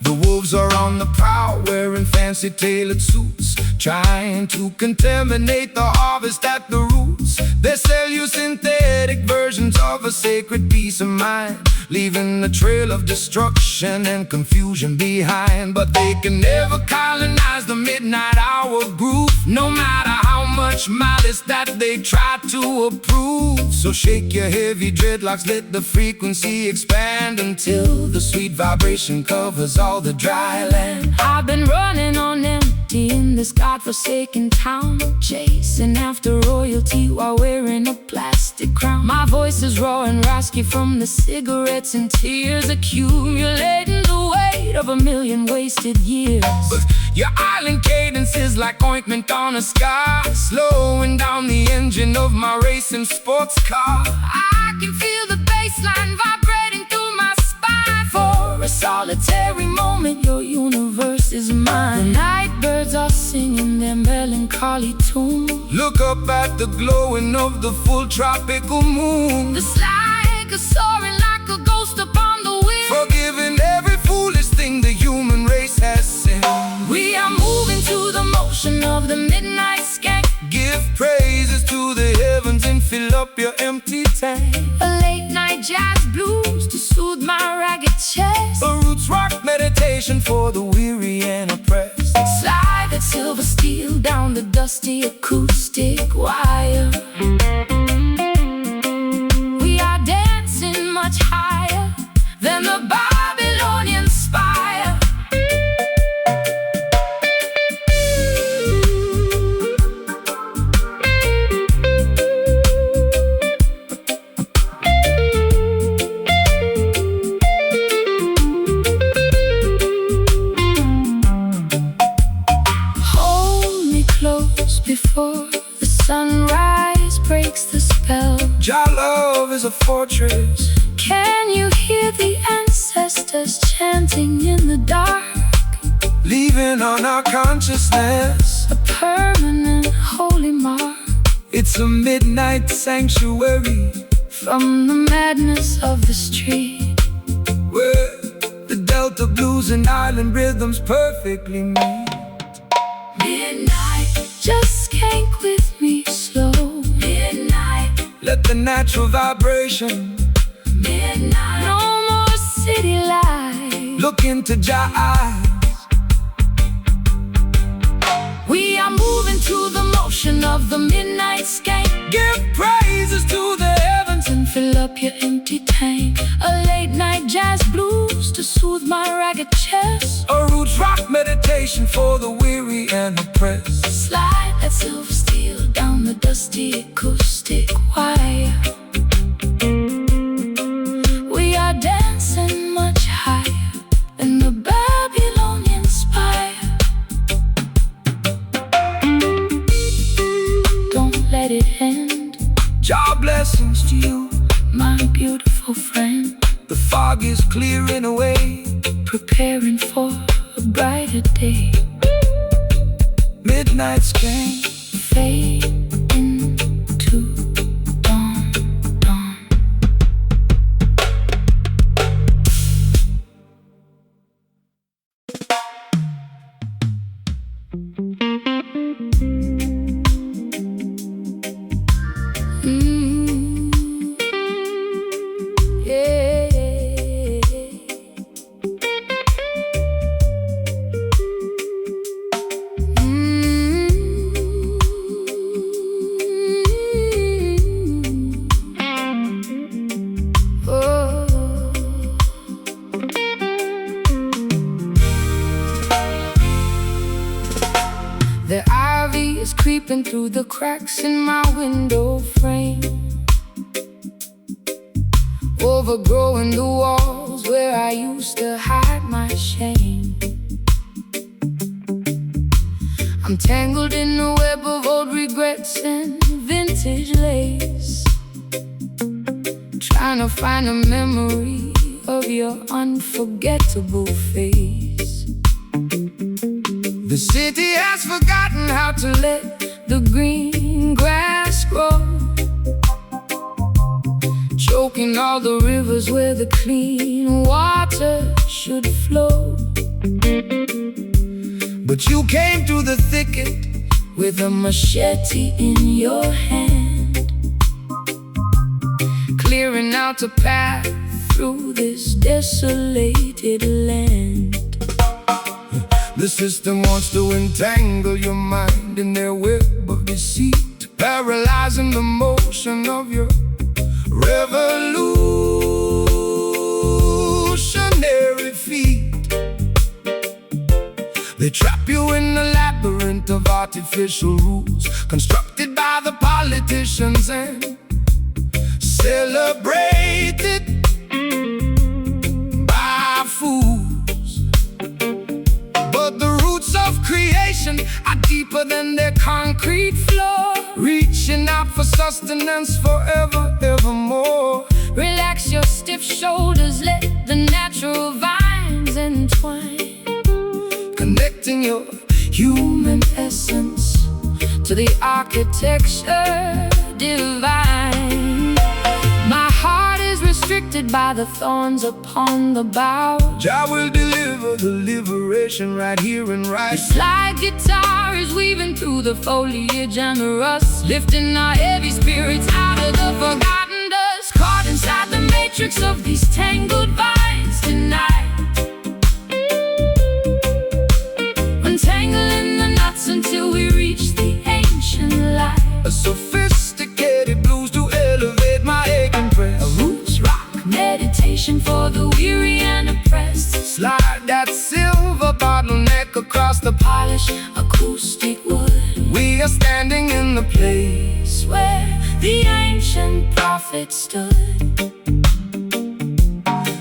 The wolves are on the prowl, wearing fancy tailored suits, trying to contaminate the harvest at the roots. They sell you synthetic versions of a sacred peace of mind, leaving a trail of destruction and confusion behind. But they can never colonize the midnight hour groove, no matter how much malice that they try to approve. So shake your heavy dreadlocks, let the frequency expand until the sweet vibration covers all the dry land. I've been running on empty in this godforsaken town, chasing after royalty while wearing a plastic crown. My voice is raw and raspy from the cigarettes and tears, accumulating the weight of a million wasted years. But your island cadence is like ointment on a scar, slowing down the engine of my racing sports car. I can feel the bassline vibrating through my spine. For a solitary moment, your universe is mine. The night birds are singing their melancholy tune. Look up at the glowing of the full tropical moon. The slag is soaring like a ghost upon the wind, forgiving every foolish thing the human race has sinned. We are moving to the motion of the midnight skank. Give praises to the heavens and fill up your empty tank. A late night jazz blues to soothe my ragged chest. A roots rock meditation for the weary and oppressed. Slide that silver steel down the dusty acoustic wire. We are dancing much higher than the Babylonian spire. Before the sunrise breaks the spell, Jah love is a fortress. Can you hear the ancestors chanting in the dark? Leaving on our consciousness a permanent holy mark. It's a midnight sanctuary from the madness of the street, where the Delta blues and island rhythms perfectly meet. Midnight, just skank with me slow. Midnight, let the natural vibration. Midnight, no more city lights. Look into Jah eyes. We are moving to the motion of the midnight skank. Give praises to the heavens and fill up your empty tank. A late night jazz blues to soothe my my ragged chest. A roots rock meditation for the weary and oppressed. Slide that silver steel down the dusty acoustic wire. We are dancing much higher than the Babylonian spire. Don't let it end. Job blessings to you, my beautiful friend. the fog is clearing away, Preparing for a brighter day. midnight's came. Fade into dawn, dawn. Yeah. The ivy is creeping through the cracks in my window frame, overgrowing the walls where I used to hide my shame. I'm tangled in a web of old regrets and vintage lace, trying to find a memory of your unforgettable face. The city has forgotten how to let The green grass grow, choking all the rivers where the clean water should flow. but you came through the thicket. With a machete in your hand, clearing out a path through this desolated land. The system wants to entangle your mind in their web of deceit, paralyzing the motion of your revolutionary feet. They trap you in a labyrinth of artificial rules, constructed by the politicians and celebrated by fools. But the roots of creation are deeper than their concrete floor, reaching out for sustenance forever, evermore. Relax your stiff shoulders, let the natural vines entwine, Connecting your human essence to the architecture divine. My heart is restricted by the thorns upon the bough. Jah will deliver the liberation right here and right. The slide guitar is weaving through the foliage and the rust, lifting our heavy spirits out of the forgotten dust, caught inside the matrix of these tangled vines tonight. Untangling the knots until we reach the ancient light. A sophisticated blues to elevate my aching press. A roots rock meditation for the weary and oppressed. Slide that silver bottleneck across the Polish acoustic wood, We are standing in the place where the ancient prophet stood.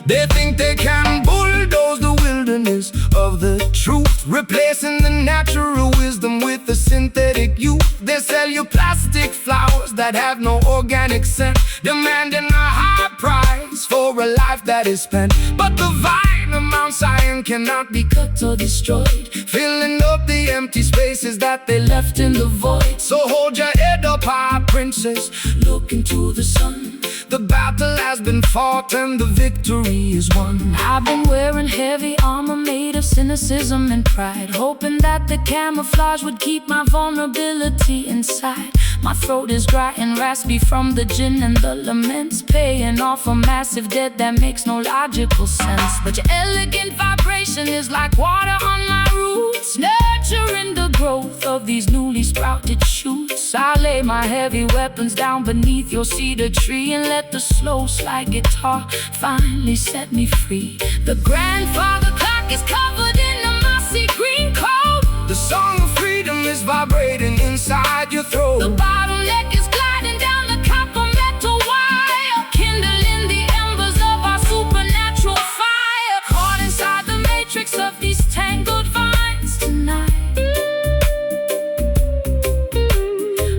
they think they can bulldoze the wilderness of the truth, replacing the natural wisdom with the synthetic youth. They sell you plastic flowers that have no organic scent, demanding a high price for a life that is spent. But the vine of Mount Zion cannot be cut or destroyed, filling up the empty spaces that they left in the void. So hold your head up high, princess, Look into the sun. the battle has been fought and the victory is won. I've been wearing heavy armor made of cynicism and pride, hoping that the camouflage would keep my vulnerability inside. My throat is dry and raspy from the gin and the laments, paying off a massive debt that makes no logical sense. But your elegant vibration is like water on my roots, nurturing nurturing the growth of these newly sprouted shoots. I lay my heavy weapons down beneath your cedar tree and let the slow slide guitar finally set me free. The grandfather clock is covered in a mossy green coat. The song of freedom is vibrating inside your throat. The bottleneck is gliding down the copper metal wire, kindling the embers of our supernatural fire. Caught inside the matrix of these tangled vines tonight,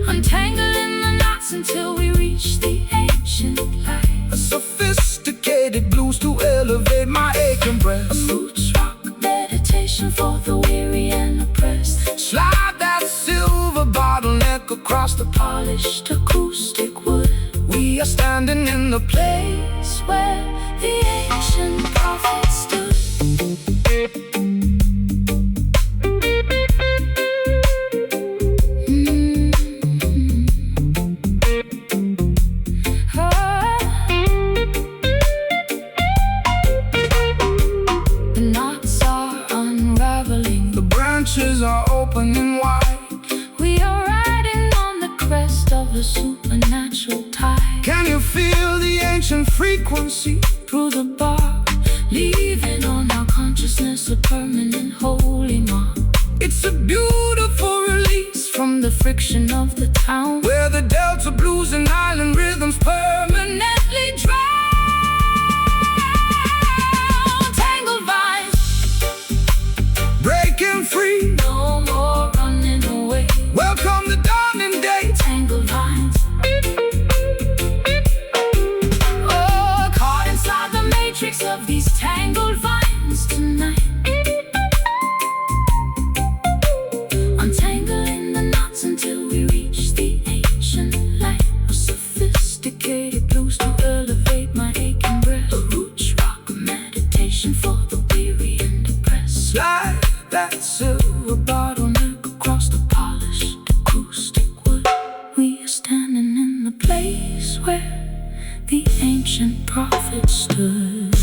untangling the knots until we reach the ancient light. A sophisticated blues to elevate my aching breast. A roots rock meditation for the weary and oppressed. Slide that silver bottleneck across the Polished acoustic wood, We are standing in the place where the ancient prophet stood. The knots are unraveling, The branches are opening wide. we are riding on the crest of a supernatural tide. Can you feel the ancient frequency? Through the bar, leaving on our consciousness a permanent holy mark. It's a beautiful release From the friction of the town, where the Delta blues and island rhythms permanently drown. Tangled vines, breaking free. no more running away. Welcome the dawning day. Tangled vines, oh, caught inside the matrix of these tangled vines tonight, untangling the knots until we reach the ancient light. A sophisticated blues to elevate my aching breast. A roots rock meditation for the weary and depressed. Slide that silver Bottleneck across the polished acoustic wood. We are standing in the place where the ancient prophet stood.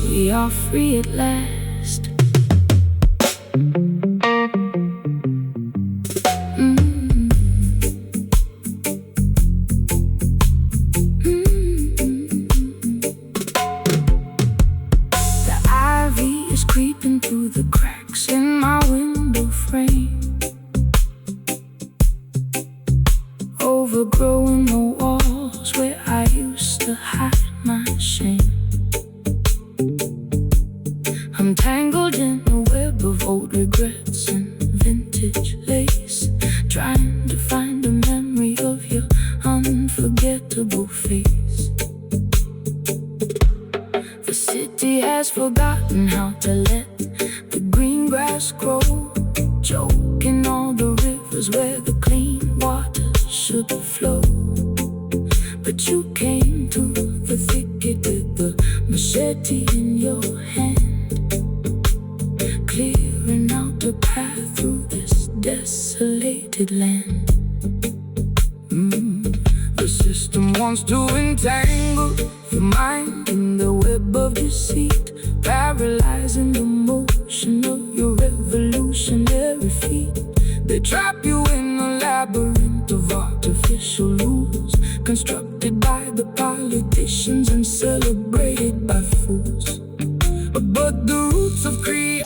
We are free at last. The ivy is creeping through the cracks in my window frame, overgrowing the walls where I used to hide my shame. I'm tangled in a web of old regrets and vintage lace, trying to find a memory of your unforgettable face. The city has forgotten how to let the green grass grow, choking all the rivers where the clean water should flow. But you came to the thicket with the machete in your hand, clearing out a path through this desolated land. The system wants to entangle your mind in the web of deceit, paralyzing the motion of your revolutionary feet. They trap you in a labyrinth of artificial rules, constructed by the politicians and celebrated by fools. But the roots of creation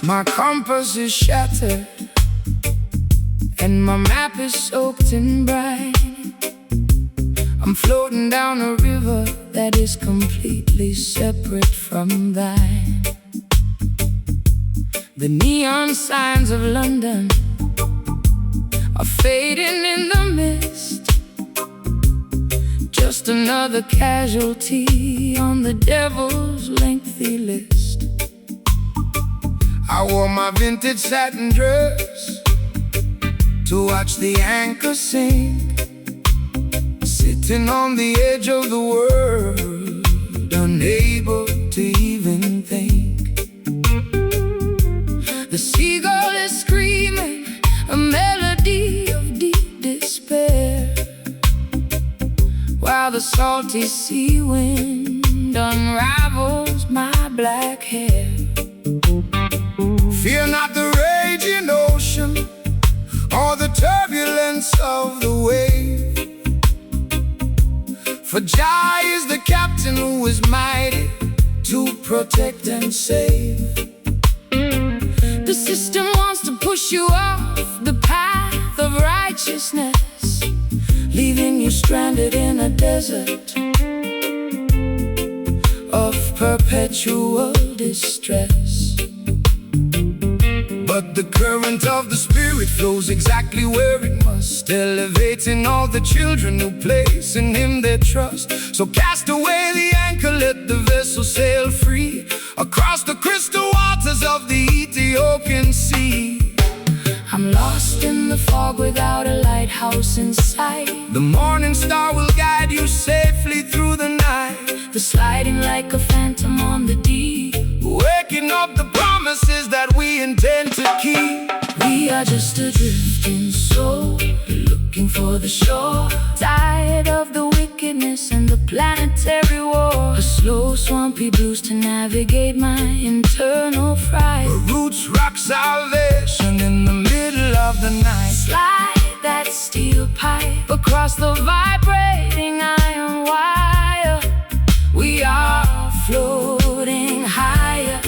My compass is shattered and my map is soaked in brine. I'm floating down a river that is completely separate from thine. The neon signs of London are fading in the mist, just another casualty on the devil's lengthy list. I wore my vintage satin dress to watch the anchor sink, sitting on the edge of the world, unable to even think. The seagull is screaming a melody of deep despair, while the salty sea wind unravels my black hair. Fear not the raging ocean or the turbulence of the wave, for Jah is the captain who is mighty to protect and save. The system wants to push you off the path of righteousness, leaving you stranded in a desert of perpetual distress. But the current of the Spirit flows exactly where it must, elevating all the children who place in Him their trust. So cast away the anchor, let the vessel sail free across the crystal waters of the Ethiopian Sea. I'm lost in the fog without a lighthouse in sight. The morning star will guide you safely through the night. The sliding like a phantom on the deep, waking up the promises that we intend to keep. We are just a drifting soul, looking for the shore, tired of the wickedness and the planetary war. A slow swampy blues to navigate my internal fright. A roots rock salvation in the middle of the night. Slide that steel pipe across the vibrating iron wire. We are floating higher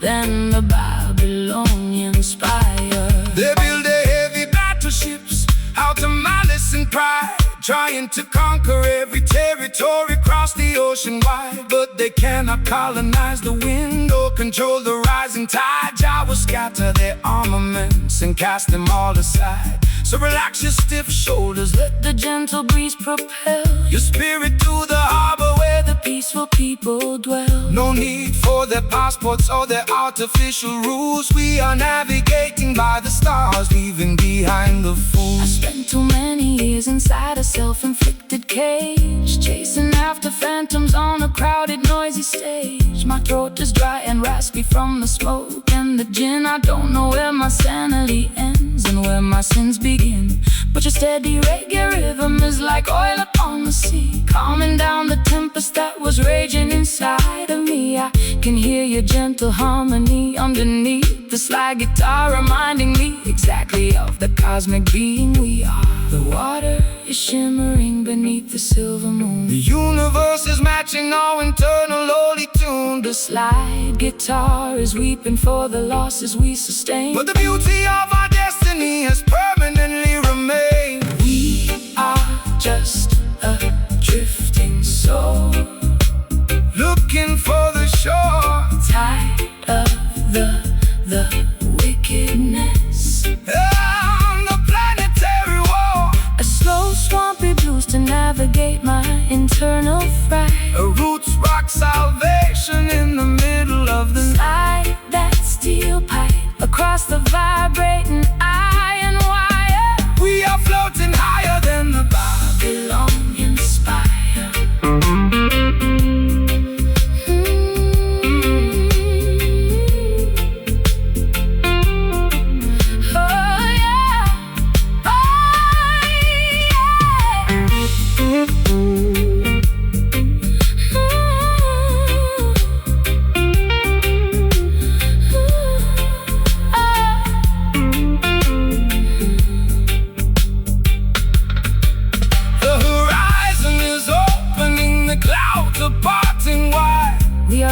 than the Babylonian spire. They build their heavy battleships out of malice and pride, trying to conquer every territory across the ocean wide. But they cannot colonize the wind or control the rising tide. Jah will scatter their armaments and cast them all aside. So relax your stiff shoulders, let the gentle breeze propel your spirit to the harbor where the peaceful people dwell. No need for their passports or their artificial rules. We are navigating by the stars, leaving behind the fools. I spent too many years inside a self-inflicted cage, chasing after phantoms on a crowded, noisy stage. My throat is dry and raspy from the smoke and the gin. I don't know where my sanity ends and where my sins begin. But your steady reggae rhythm is like oil upon the sea, calming down the tempest that was raging inside of me. I can hear your gentle harmony underneath the slide guitar, reminding me exactly of the cosmic being we are. The water is shimmering beneath the silver moon. The universe is matching our internal holy tune. The slide guitar is weeping for the losses we sustain, but the beauty of our destiny has permanently remained. We are just a drifting soul, looking for the shore, tired of the wickedness on the planetary war. A slow swampy blues to navigate my internal fright. A roots rock salvation in the middle of the night. That steel pipe across the vibrating iron wire. We are floating higher than the Babylonian spire.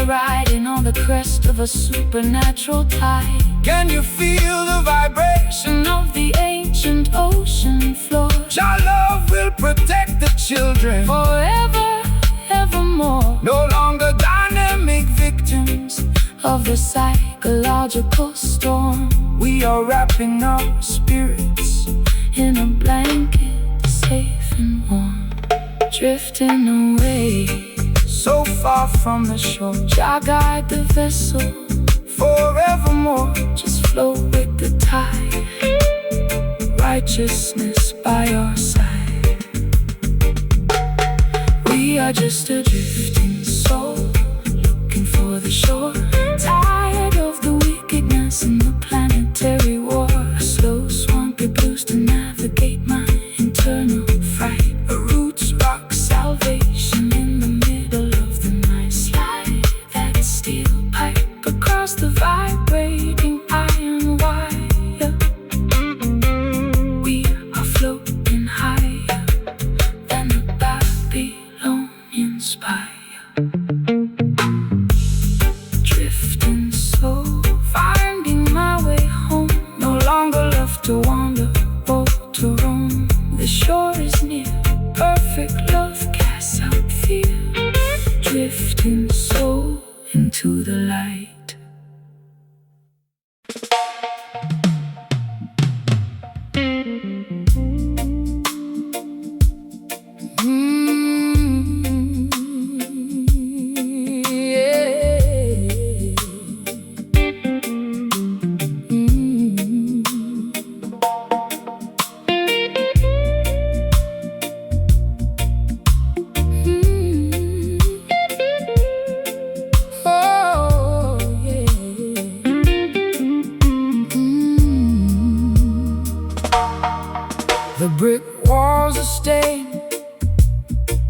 Riding on the crest of a supernatural tide. Can you feel the vibration of the ancient ocean floor? Your love will protect the children forever, evermore. No longer dynamic victims of the psychological storm. We are wrapping our spirits in a blanket, safe and warm, drifting away so far from the shore. Jah guide the vessel forevermore. Just flow with the tide, righteousness by our side. We are just a drifting soul, looking for the shore, tired of the wickedness and the planetary war. A slow swampy blues to navigate my internal fright. A roots rock salvation in the middle of the night. Slide that steel pipe across the vibrating iron wire. We are floating higher than the Babylonian spire. Drifting slow, finding my way home. No longer left to wander or to roam. The shore is near, perfect love casts out fear. Drifting slow into the light. The brick walls are stained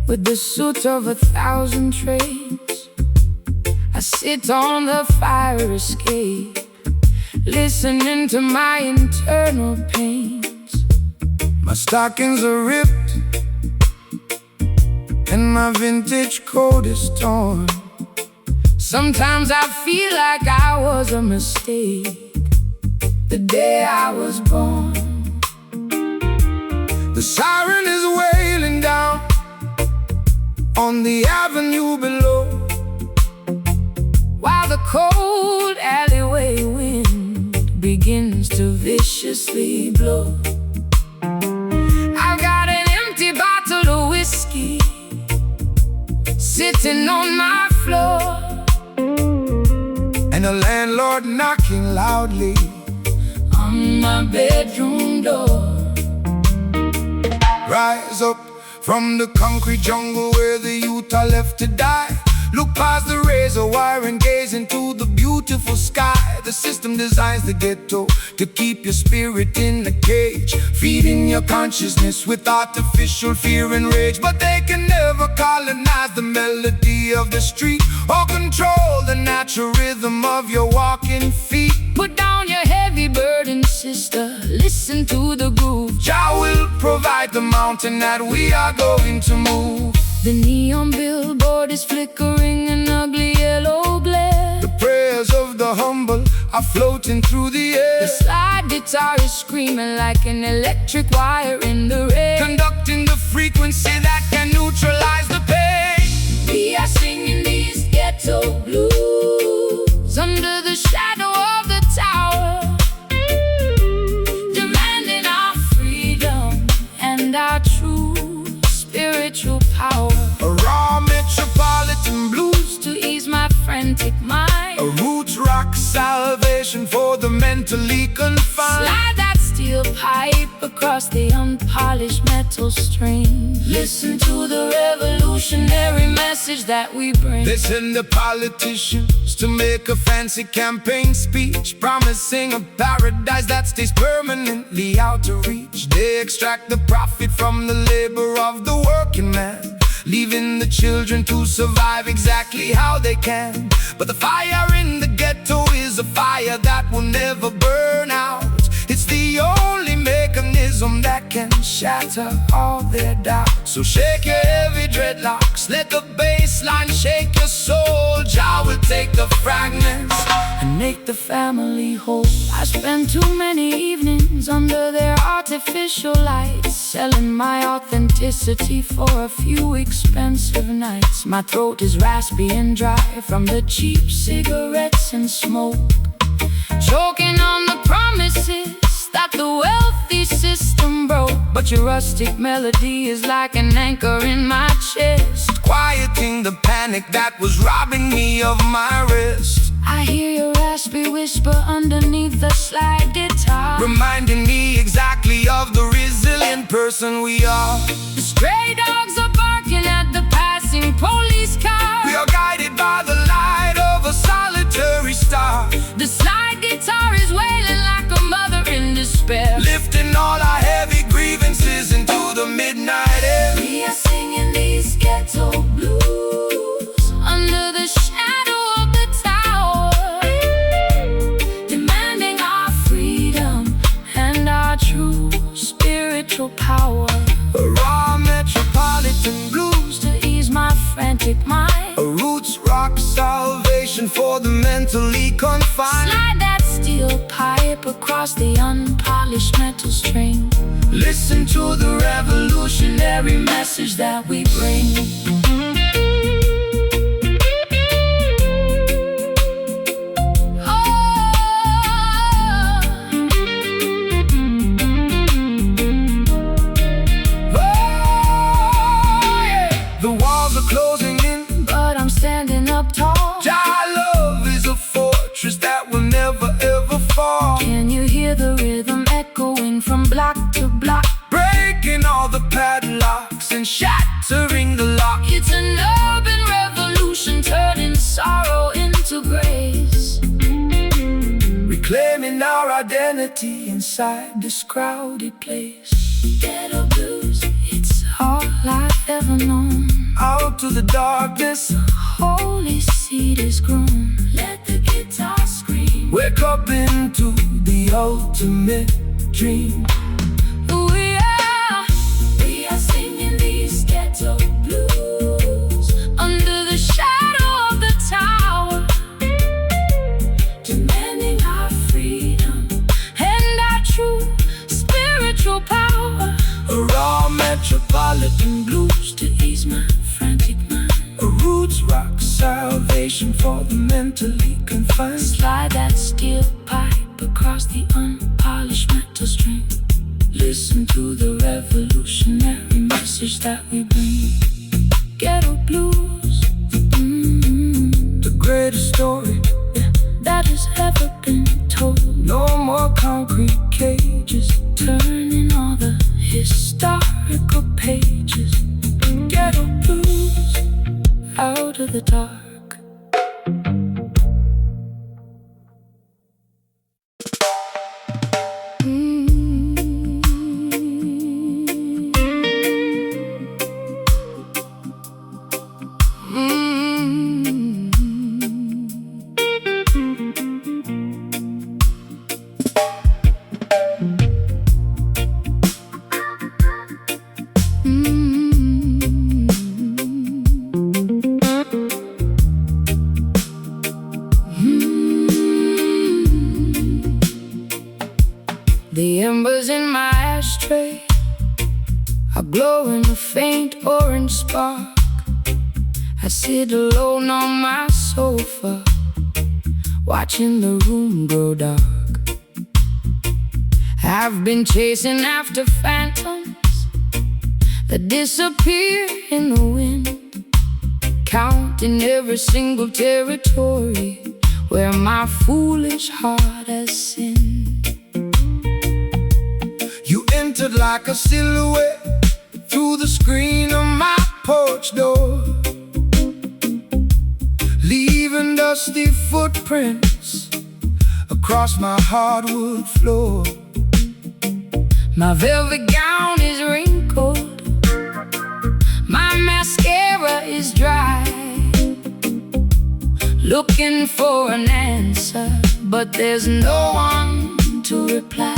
with the soot of 1,000 trades. I sit on the fire escape, listening to my internal pains. My stockings are ripped and my vintage coat is torn. Sometimes I feel like I was a mistake the day I was born. The siren is wailing down on the avenue below, while the cold alleyway wind begins to viciously blow. I've got an empty bottle of whiskey sitting on my floor, and a landlord knocking loudly on my bedroom door. Rise up from the concrete jungle where the youth are left to die. Look past the razor wire and gaze into the beautiful sky. The system designs the ghetto to keep your spirit in a cage, feeding your consciousness with artificial fear and rage. But they can never colonize the melody of the street or control the natural rhythm of your walking feet. Put down your heavy burden, sister, listen to the groove. Jah will provide the mountain that we are going to move. The neon billboard is flickering an ugly yellow glare. The prayers of the humble are floating through the air. The slide guitar is screaming like an electric wire in the rain, conducting the frequency that can neutralize the pain. We are singing these ghetto blues under the shadow of the tower, demanding our freedom and our true spiritual power. A raw metropolitan blues to ease my frantic mind. A roots rock salvation for the mentally confined. Slide that steel pipe across the unpolished metal string. Listen to the revolutionary message that we bring. They send the politicians to make a fancy campaign speech, promising a paradise that stays permanently out of reach. They extract the profit from the labor of the working man, leaving the children to survive exactly how they can. But the fire in the ghetto is a fire that will never burn out. It's the only mechanism that can shatter all their doubts. So shake your heavy dreadlocks, let the bass line shake your soul. Jah will take the fragments and make the family whole. I spent too many evenings under their artificial lights, selling my authenticity for a few expensive nights. My throat is raspy and dry from the cheap cigarettes and smoke, choking on the promises that the wealthy system broke. But your rustic melody is like an anchor in my chest, quieting the panic that was robbing me of my rest. I hear your raspy whisper underneath the slide guitar, reminding me exactly of the resilient person we are. the stray dogs are barking at the passing police car. We are guided by the light of a solitary star, The slide guitar is wailing like a mother in despair, lifting all our heavy grievances into the midnight air. we are singing these ghetto blues under the shadow of the tower, demanding our freedom and our true spiritual power. Raw metropolitan blues, To ease my frantic mind, a roots rock salvation for the mentally confined. slide that steel pipe across the unpolished metal string. Listen to the Revolutionary message that we bring. The walls are closing in, But I'm standing up tall. Jah love is a fortress that will never ever fall. Can you hear the rhythm echoing from block to block? Breaking all the padlocks and shattering the lock. It's an urban revolution turning sorrow into grace, Reclaiming our identity inside this crowded place. ghetto blues, it's all I've ever known. Out to the darkness, Holy seed is grown. Let the guitar scream. wake up into the ultimate dream. We are singing these ghetto blues under the shadow of the tower, demanding our freedom and our true spiritual power. A raw metropolitan blues, To ease my frantic mind, a roots rock salvation for the mentally confined. slide that steel pipe across the unpolished metal string. Listen to the revolutionary message that we bring. Ghetto blues, The greatest story, that has ever been told. no more concrete cages, Turning all the historical pages. Ghetto blues, out of the dark. The embers in my ashtray are glowing a faint orange spark. I sit alone on my sofa, watching the room grow dark. I've been chasing after phantoms that disappear in the wind, counting every single territory where my foolish heart has sinned. you entered like a silhouette through the screen of my porch door, leaving dusty footprints across my hardwood floor. My velvet gown is wrinkled, my mascara is dry, looking for an answer, but there's no one to reply.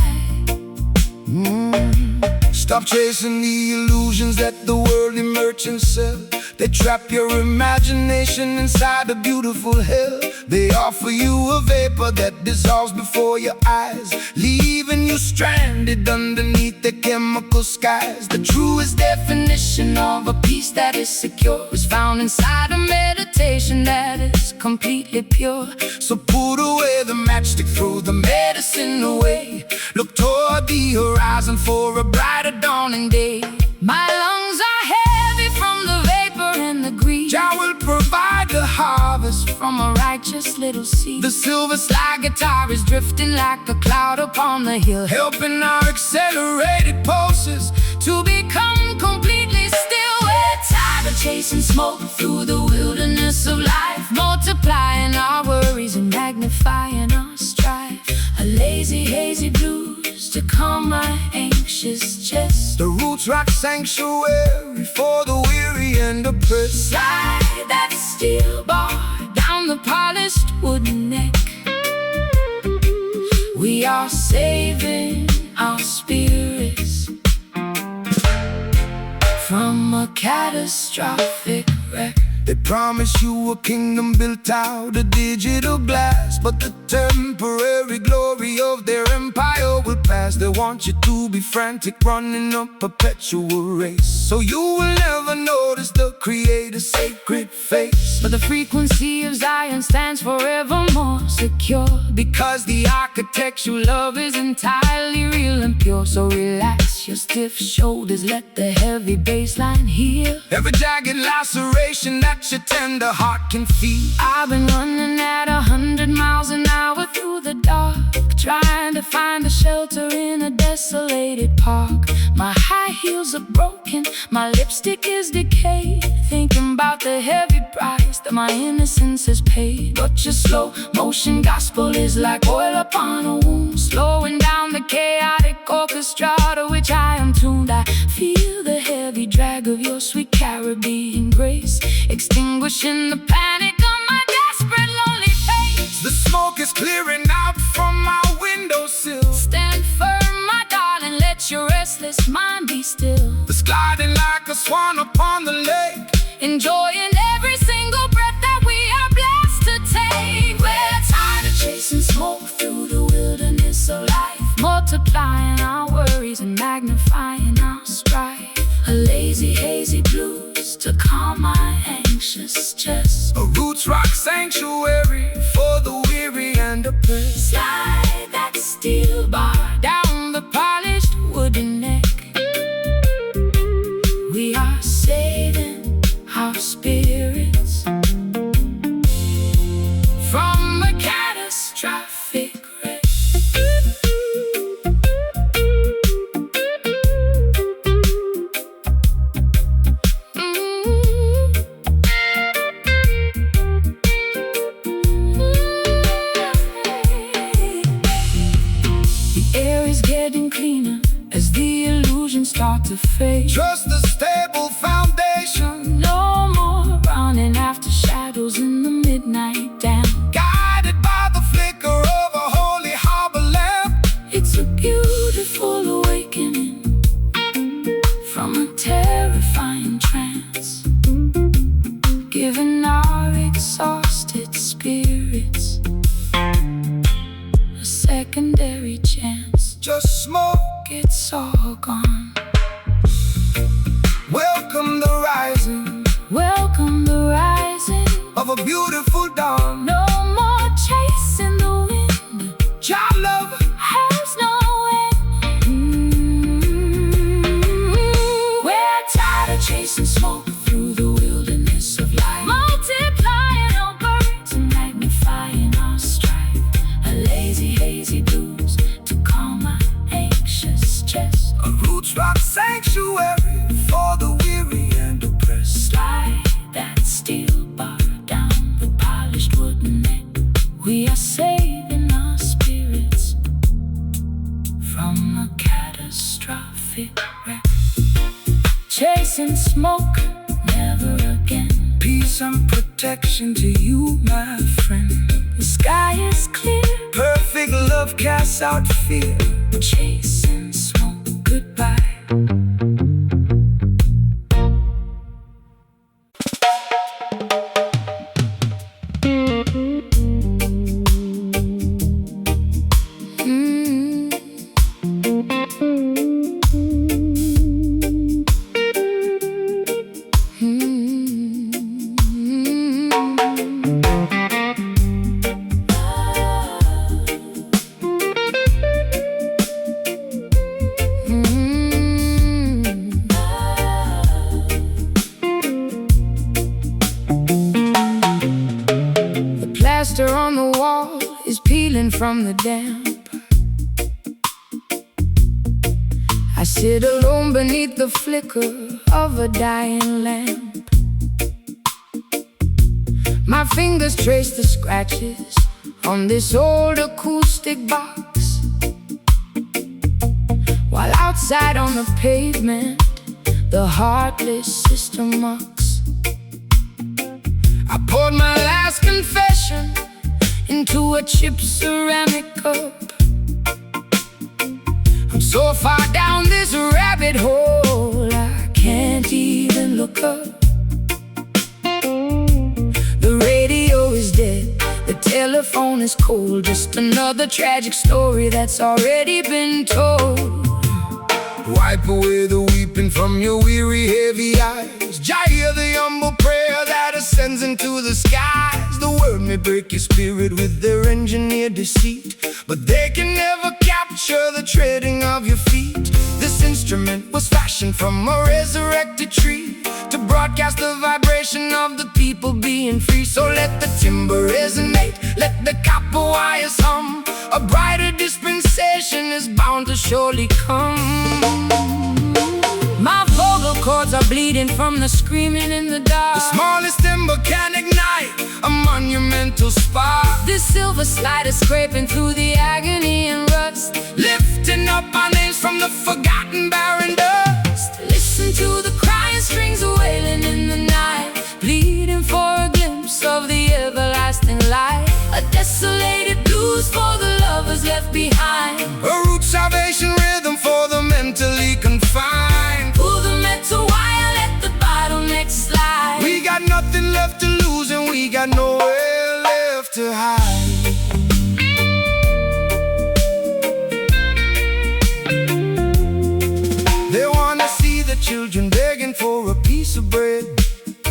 Stop chasing the illusions that the worldly merchants sell. They trap your imagination inside a beautiful hell. They offer you a vapor that dissolves before your eyes, leaving you stranded underneath the chemical skies. The truest definition of a peace that is secure is found inside a meditation that is completely pure. So put away the matchstick, throw the medicine away. Look toward the horizon for a brighter dawning day. My lungs are heavy from the vapor and the greed. Jah will provide the harvest harvest from a righteous little seed. The silver slide guitar is drifting like a cloud upon the hill, helping our accelerated pulses to become completely still. We're tired of chasing smoke through the wilderness of life, multiplying our worries and magnifying our strife. A lazy, hazy blues to calm my anxious chest. The roots rock sanctuary for the weary and oppressed. Slide that steel bar down the polished wooden neck. We are saving our spirits from a catastrophic wreck. They promise you a kingdom built out of digital glass, but the temporary glory of their empire will pass. They want you to be frantic, running a perpetual race, so you will never notice the Creator's sacred face. But the frequency of Zion stands forevermore secure, because the architecture love is entirely real and pure. So relax your stiff shoulders, let the heavy bass line heal every jagged laceration that your tender heart can feel. I've been running at 100 miles an hour through the dark, trying to find a shelter in a desolated park. My high heels are broken, my lipstick is decayed, thinking about the heavy price that my innocence has paid. But your slow motion gospel is like oil upon a wound, slowing down the chaotic orchestra to which I am tuned. I feel the heavy drag of your sweet Caribbean grace, extinguishing the panic on my desperate lonely face. The smoke is clearing out from my windowsill. Stand firm, my darling, let your restless mind be still. It's gliding like a swan upon the lake, enjoying every single breath that we are blessed to take. We're tired of chasing smoke through the wilderness of life, multiplying our worries and magnifying our strife. A lazy, hazy blues to calm my anxious chest. A roots rock sanctuary for the weary and oppressed. Slide that steel bar down the polished wooden neck. We are saving our spirits from a catastrophic wreck. Getting cleaner as the illusions start to fade. Trust the stable foundation, no more running after shadows in the midnight damp. guided by the flicker of a holy harbor lamp. It's a beautiful awakening from a terrifying trance, giving our exhausted spirits a secondary chance. Just smoke, It's all gone. welcome the rising Welcome the rising of a beautiful dawn. No more chasing the wind, Child love has no end. We're tired of chasing smoke through the wilderness of life, multiplying our burdens and magnifying our strife. A lazy, hazy blues to calm my anxious chest. a roots rock sanctuary for the weary and oppressed. Slide that steel bar down the polished wooden neck. We are saving our spirits from a catastrophic wreck. Chasing smoke, never again. Peace and protection to you, my friend. The sky is clear, Perfect love casts out fear. chasing smoke, goodbye. plaster on the wall is peeling from the damp. I sit alone beneath the flicker of a dying lamp. My fingers trace the scratches on this old acoustic box, while outside on the pavement the heartless sister mocks. I poured my last confession into a chipped ceramic cup. I'm so far down this rabbit hole I can't even look up. The radio is dead, the telephone is cold, just another tragic story that's already been told. Wipe away the weeping from your weary, heavy eyes. Jah hear the humble prayer that ascends into the skies. The world may break your spirit with their engineered deceit, but they can never capture the treading of your feet. This instrument was fashioned from a resurrected tree to broadcast the vibration of the people being free. So let the timber resonate, let the copper wires hum. A brighter dispensation is bound to surely come. My vocal cords are bleeding from the screaming in the dark. The smallest timber can ignite a monumental spark. This silver slide is scraping through the agony and rust, lifting up our names from the forgotten barren dust. Listen to the crying strings wailing in the night, pleading for a glimpse of the everlasting light. A desolated blues for the lovers left behind, a root salvation rhythm for the mentally confined. Pull the metal wire, let the bottleneck slide. We got nothing left to lose and we got nowhere left to hide. They wanna see the children begging for a piece of bread,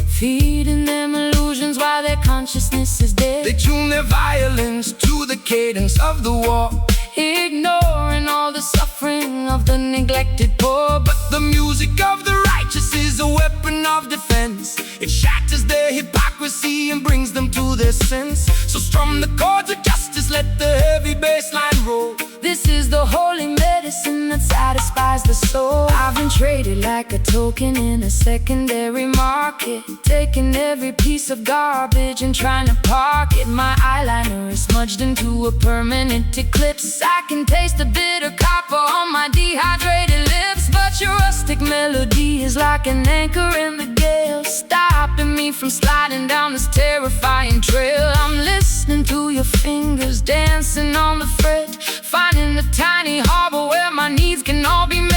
feeding them illusions while their consciousness is dead. They tune their violins to the cadence of the war, ignoring all the suffering of the neglected poor. But the music of the righteous is a weapon of defense. It shatters their hypocrisy and brings them to their sense. So strum the chords of justice, let the heavy bass line roll. This is the holy medicine that satisfies the soul. I've been traded like a token in a secondary market, taking every piece of garbage and trying to park it. My eyeliner is smudged into a permanent eclipse. I can taste the bitter copper on my dehydrated lips, but your rustic melody is like an anchor in the gale, stopping me from sliding down this terrifying trail. I'm listening to your fingers dancing on the fret, finding the tiny harbor where my needs can all be met.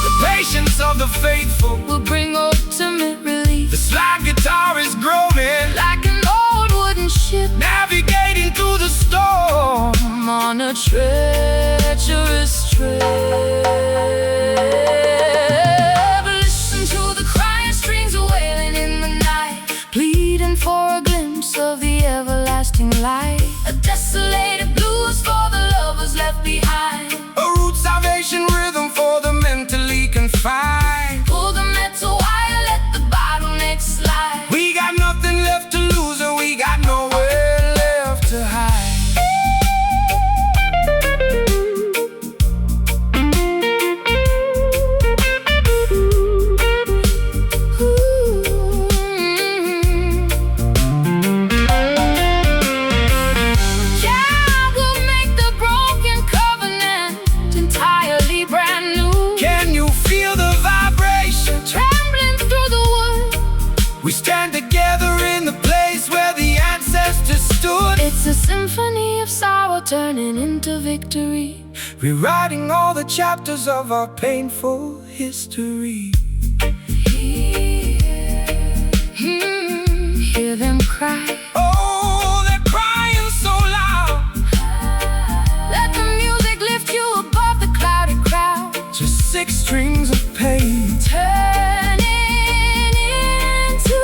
The patience of the faithful will bring ultimate relief. The slide guitar is groaning like an old wooden ship, navigating through the storm on a treacherous trail. Listen to the crying strings wailing in the night, pleading for a glimpse of the everlasting light. A desolated blues for the lovers left behind, a root salvation rhythm for the mentally confined. Pull the metal wire, let the bottleneck slide. We got nothing left to lose and we got nowhere left to hide. We stand together in the place where the ancestors stood. It's a symphony of sorrow turning into victory, rewriting all the chapters of our painful history. Hear them cry. Oh, they're crying so loud. Let the music lift you above the clouded crowd. Just 6 strings of pain, turning into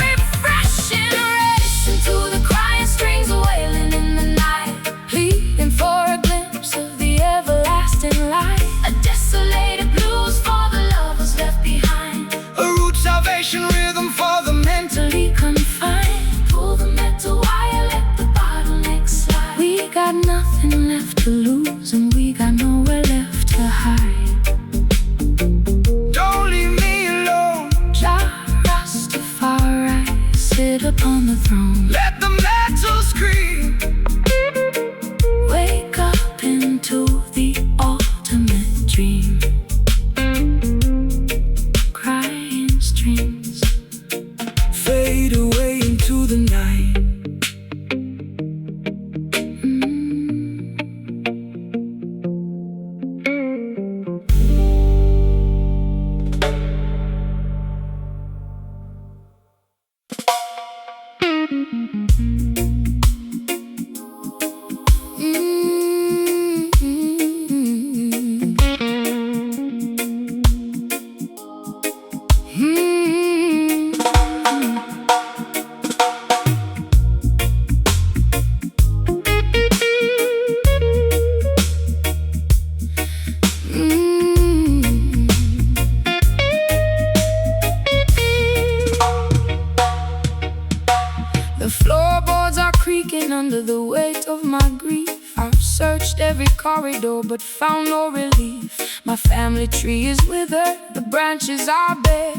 refreshing. Listen to the crying strings wailing in the night, pleading for a glimpse of the everlasting light. A desolated blues for the lovers left behind, a root salvation rhythm for the upon the throne. Let the metal scream. Wake up into the ultimate dream. Crying strings Fade away into the night. The floorboards are creaking under the weight of my grief. I've searched every corridor but found no relief. My family tree is withered, the branches are bare,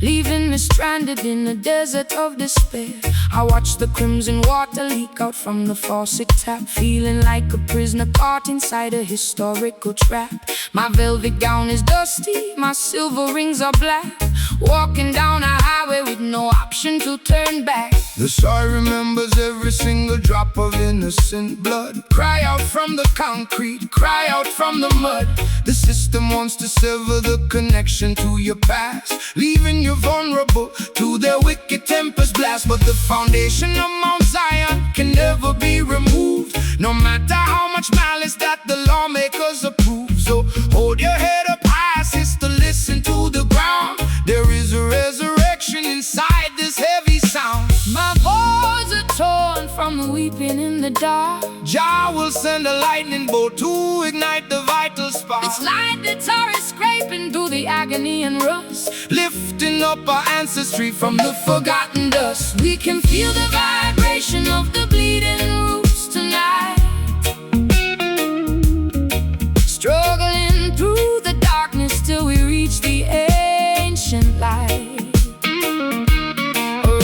leaving me stranded in a desert of despair. I watch the crimson water leak out from the faucet tap, feeling like a prisoner caught inside a historical trap. My velvet gown is dusty, my silver rings are black, walking down a highway with no option to turn back. The soil remembers every single drop of innocent blood. Cry out from the concrete, cry out from the mud. The system wants to sever the connection to your past, leaving you vulnerable to their wicked tempers blast. But the foundation of Mount Zion can never be removed, no matter how much malice that the lawmakers approve. So hold your head up high, sister, listen to the ground. There is a resurrection inside this heavy sound. My bones are torn from the weeping in the dark. Jah will send a lightning bolt to ignite the vital spark. It's like the tar is scraping through the agony and rust, Lifting up our ancestry from the forgotten dust. we can feel the vibration of the bleeding roots tonight. Struggling through the darkness till we reach the ancient light.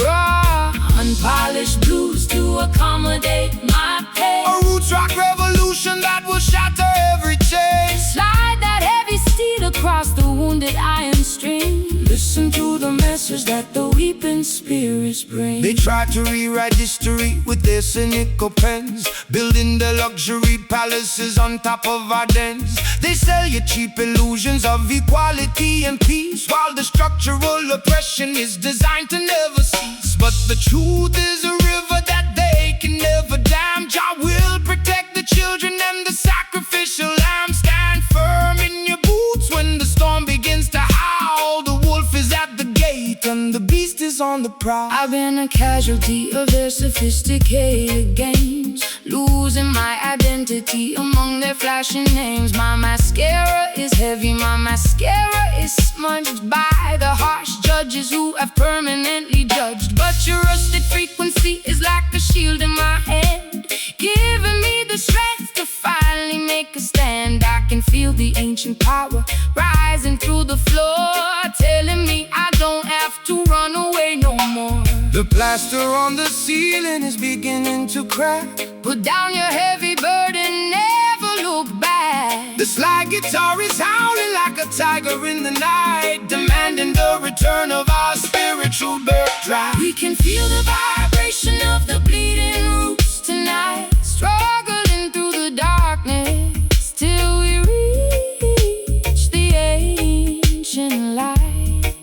Raw, unpolished blues to accommodate my pain. A roots rock revolution that will shatter every chain. Slide that heavy steel across the wounded iron string. Listen to the message that the weeping spirits bring. They try to rewrite history with their cynical pens, building their luxury palaces on top of our dens. They sell you cheap illusions of equality and peace, while the structural oppression is designed to never cease. But the truth is a river that they can never dam. Jah will protect the children and the sacrificial lamb. Stand firm in your boots when the storm begins to howl. The wolf is at the gate and the beast is on the prowl. I've been a casualty of their sophisticated games, losing my identity among their flashing names. My mascara is heavy, my mascara is smudged by the harsh judges who have permanently judged. But your rusted frequency is like a shield in my hand, giving me the strength to finally make a stand. I can feel the ancient power rising through the floor, telling me I don't have to run away no more. The plaster on the ceiling is beginning to crack. Put down your heavy burden, never look back. The slide guitar is howling like a tiger in the night, demanding the return of our spiritual birthright. We can feel the vibration of the bleeding roots tonight, struggling through the darkness till we reach the ancient light.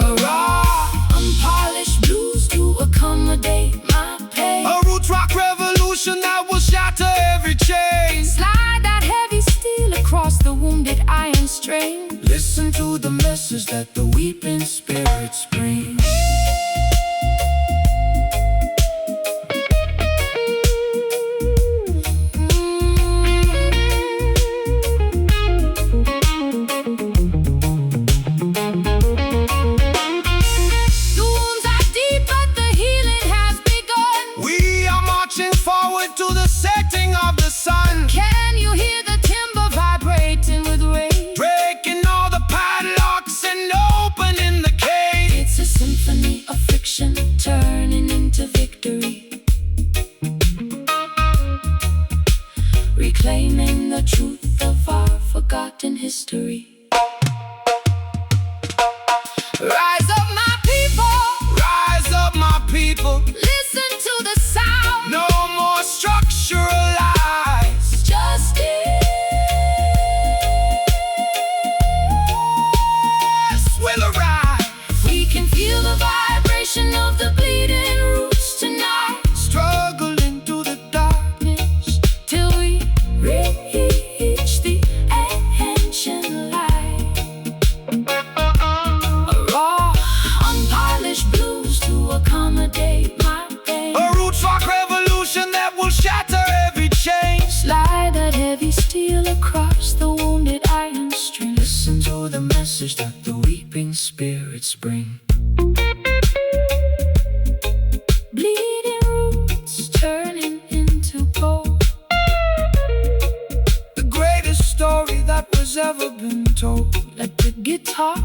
A raw, unpolished blues to accommodate my pain. A roots rock revolution that will shatter every chain. Slide that heavy steel across the wounded iron strain. Listen to the message that the weeping spirits bring. To the setting of the sun. Can you hear the timber vibrating with rage? Breaking all the padlocks and opening the cage. It's a tears that the weeping spirits bring. Bleeding roots turning into gold. The greatest story that was ever been told. Let the guitar